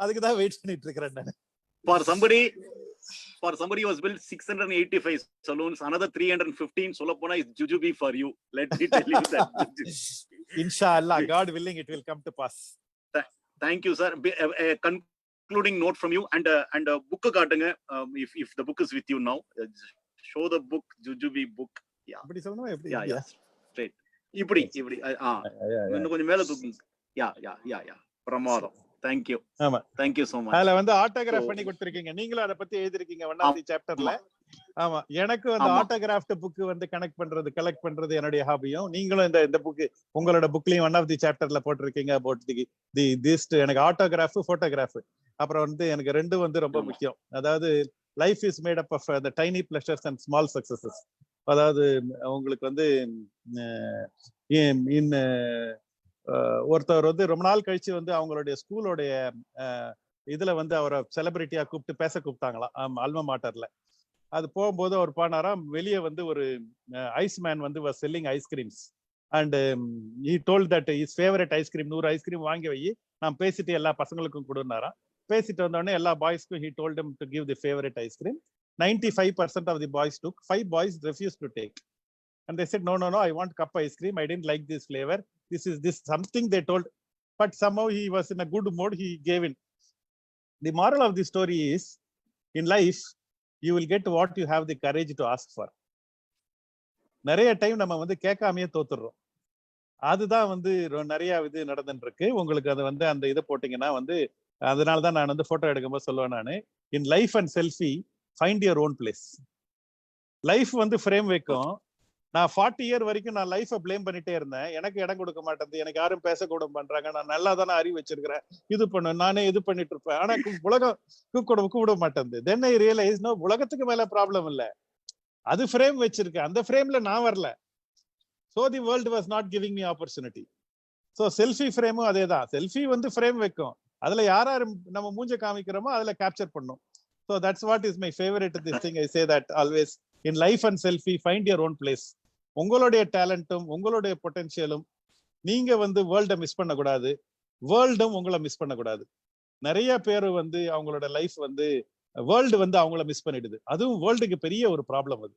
அதுக்கு தான் வெயிட் பண்ணிட்டு இருக்கிறேன் நான். For somebody who has built 685 salons, another 315 solapona is Jujubee for you. Let me tell you that. Inshallah, God willing, it will come to pass. Thank you, sir. A concluding note from you and a book kaatanga, if the book is with you now. Show the book, Jujubee book. Yeah. அப்படி சொல்லணும் எப்படி? Yeah. Straight. இப்படி இப்படி இன்னும் கொஞ்சம் மேல தூக்குங்க. யா பிரமாதம். தேங்க்யூ. ஆமா, தேங்க்யூ சோ மச். அதுல வந்து ஆட்டோகிராஃப் பண்ணி கொடுத்திருக்கீங்க. நீங்களும் அதை பத்தி எழுதிருக்கீங்க 1 ஆஃப் தி சாப்டர்ல. ஆமா, எனக்கு அந்த ஆட்டோகிராஃப்ட் புக் வந்து கலெக்ட் பண்றது என்னுடைய ஹாபியும். நீங்களும் இந்த புக் உங்களோட புக்லயும் 1 ஆஃப் தி சாப்டர்ல போட்டிருக்கீங்க அபவுட் தி திஸ். எனக்கு ஆட்டோகிராஃப், போட்டோகிராஃப், அப்புறம் வந்து எனக்கு 2 வந்து ரொம்ப முக்கியம். அதாவது life is made up of the tiny pleasures and small successes. அதாவது உங்களுக்கு வந்து ஒருத்தர் வந்து ரொம்ப நாள் கழிச்சு வந்து அவங்களுடைய ஸ்கூலோடைய இதுல வந்து அவரை செலிபிரிட்டியா கூப்பிட்டு பேச கூப்பிட்டாங்களாம் அல்மா மாட்டர்ல. அது போகும்போது அவர் பானாராம், வெளியே வந்து ஒரு ஐஸ் மேன் வந்து was selling ice creams and he told that his favorite ice cream 100 ice cream வாங்கி வை, நான் பேசிட்டு எல்லா பசங்களுக்கும் கொடுனாராம். பேசிட்டு வந்தோடனே எல்லா பாய்ஸ்க்கும் he told them to give the favorite ice cream. 95% of the boys took, 5 boys refused to take. And they said, no, I want cup ice cream. I didn't like this flavor. This something they told. But somehow he was in a good mood. He gave in. The moral of the story is, in life, you will get what you have the courage to ask for. நிறைய டைம் நம்ம வந்து கேட்காமையே தோத்துடுறோம். அதுதான் வந்து நிறைய இது நடந்துட்டு இருக்கு. உங்களுக்கு அது வந்து அந்த இதை போட்டீங்கன்னா வந்து, அதனாலதான் நான் வந்து போட்டோ எடுக்கும்போது சொல்லுவேன் நானு, in life and selfie find your own place. Life வந்து ஃப்ரேம் வைக்கும். நான் 40 இயர் வரைக்கும் நான் லைஃபை பிளேம் பண்ணிட்டே இருந்தேன். எனக்கு இடம் கொடுக்க மாட்டேங்குது, எனக்கு யாரும் பேசக்கூட பண்றாங்க, நான் நல்லா தானே அறிவு வச்சிருக்கிறேன், இது பண்ண நானே இது பண்ணிட்டு இருப்பேன், ஆனா உலகம் கூப்பிட மாட்டேங்குது. தென் ஐ ரியலைஸ், நோ, உலகத்துக்கு மேல ப்ராப்ளம் இல்ல, அது ஃப்ரேம் வச்சிருக்கேன், அந்த ஃப்ரேம்ல நான் வரல. So the world was not giving me opportunity. So selfie ஃப்ரேமும் அதேதான். செல்ஃபி வந்து ஃப்ரேம் வைக்கும், அதுல யார் நம்ம மூஞ்ச காமிக்கிறோமோ அதுல கேப்சர் பண்ணும். So that's what is my favorite this thing. I say that always in life and selfie, find your own place. உங்களுடைய டேலண்ட்டும் உங்களுடைய பொட்டன்ஷியலும் நீங்க வந்து வேர்ல்ட மிஸ் பண்ணக்கூடாது, வேர்ல்டும் உங்களை மிஸ் பண்ணக்கூடாது. நிறைய பேர் வந்து அவங்களோட லைஃப் வந்து வேர்ல்டு வந்து அவங்கள மிஸ் பண்ணிடுது. அதுவும் வேர்ல்டுக்கு பெரிய ஒரு ப்ராப்ளம் அது.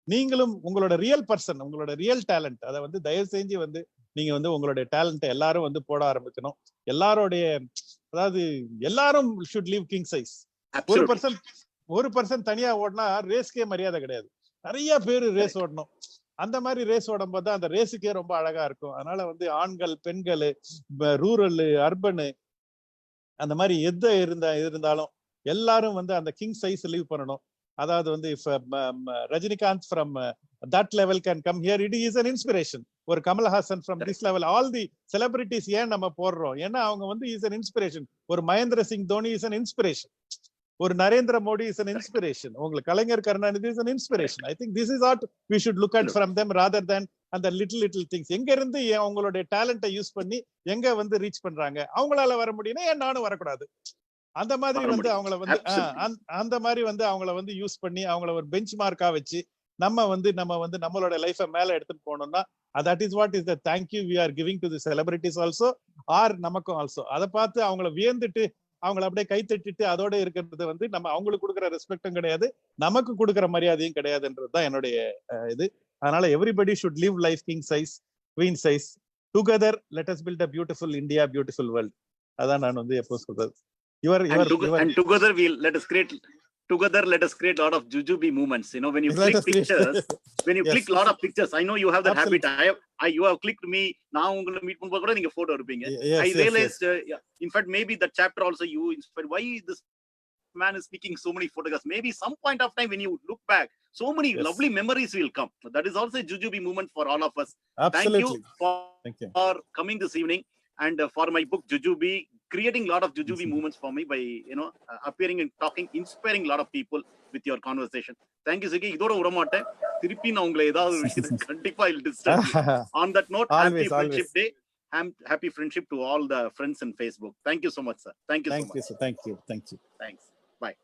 நீங்களும் உங்களோட ரியல் பர்சன், உங்களோட ரியல் டேலண்ட், அதை வந்து தயவு செஞ்சு வந்து நீங்க வந்து உங்களுடைய டேலண்ட்டை எல்லாரும் வந்து போட ஆரம்பிக்கணும். எல்லாரோடைய, அதாவது எல்லாரும் ஷுட் லீவ் கிங் சைஸ். ஒரு பர்சன் தனியா ஓடினா ரேஸ்க்கே மரியாதை கிடையாது. நிறைய பேரு ரேஸ் ஓடணும். அந்த மாதிரி ரேஸ் ஓடும் போது அந்த ரேஸுக்கே ரொம்ப அழகா இருக்கும். அதனால வந்து ஆண்கள், பெண்கள், ரூரல், அர்பனு, அந்த மாதிரி எது இருந்தாலும் எல்லாரும் வந்து அந்த கிங் சைஸ் லீவ் பண்ணணும். அதாவது வந்து if Rajinikanth from that level can come here, it is an inspiration. ஒரு Kamal Haasan from this level, all the celebrities ஏன் நம்ம போடுறோம், ஏன்னா அவங்க வந்து is an inspiration. ஒரு Mahendra Singh Dhoni is an inspiration. ஒரு Narendra Modi is an inspiration. உங்களுக்கு கலைஞர் Karunanidhi is an inspiration. I think this is what we should look at from them rather than அந்த little things. எங்க இருந்து அவங்களுடைய டேலண்ட்டை யூஸ் பண்ணி எங்க வந்து ரீச் பண்றாங்க, அவங்களால வர முடியும்னா ஏன் நானும் வரக்கூடாது. அந்த மாதிரி வந்து அவங்கள வந்து அந்த மாதிரி வந்து அவங்கள வந்து யூஸ் பண்ணி அவங்கள ஒரு பெஞ்ச் மார்க்கா வச்சு நம்ம வந்து நம்மளோட லைஃபை மேல எடுத்துட்டு போனோம்னா, that is what is the thank you we are giving to the celebrities also, or நமக்கும் also. அதை பார்த்து அவங்கள வியந்துட்டு அவங்கள அப்படியே கை தட்டிட்டு அதோட இருக்கிறது வந்து நம்ம அவங்களுக்கு கொடுக்குற ரெஸ்பெக்டும் கிடையாது, நமக்கு கொடுக்குற மரியாதையும் கிடையாதுன்றதுதான் என்னுடைய இது. அதனால everybody should live life king size, queen size. Together let us build a beautiful India, beautiful world. அதான் நான் வந்து எப்போ சொல்றது. And together let us create a lot of jujube movements. You know, when you click pictures, click a lot of pictures, I know you have that habit. You have clicked me. Now ungala meet பண்ணும்போது கூட நீங்க photo எடுப்பீங்க. I realized, in fact, maybe that chapter also you inspired. Why this man is speaking so many photographs? Maybe some point of time when you look back, so many lovely memories will come. That is also a jujube movement for all of us. Absolutely. Thank you for coming this evening, and for my book Jujube, creating a lot of jujube movements for me by appearing and talking, inspiring a lot of people with your conversation. Thank you, Siki. இதோட விட மாட்டேன், திருப்பி நான் உங்களை ஏதாவது ஒரு விஷயத்தை கண்டிப்பா I'll disturb you. On that note, happy Friendship Day. Happy friendship to all the friends in Facebook. Thank you so much, sir. Thank you so much. Thank you. Thanks. Bye.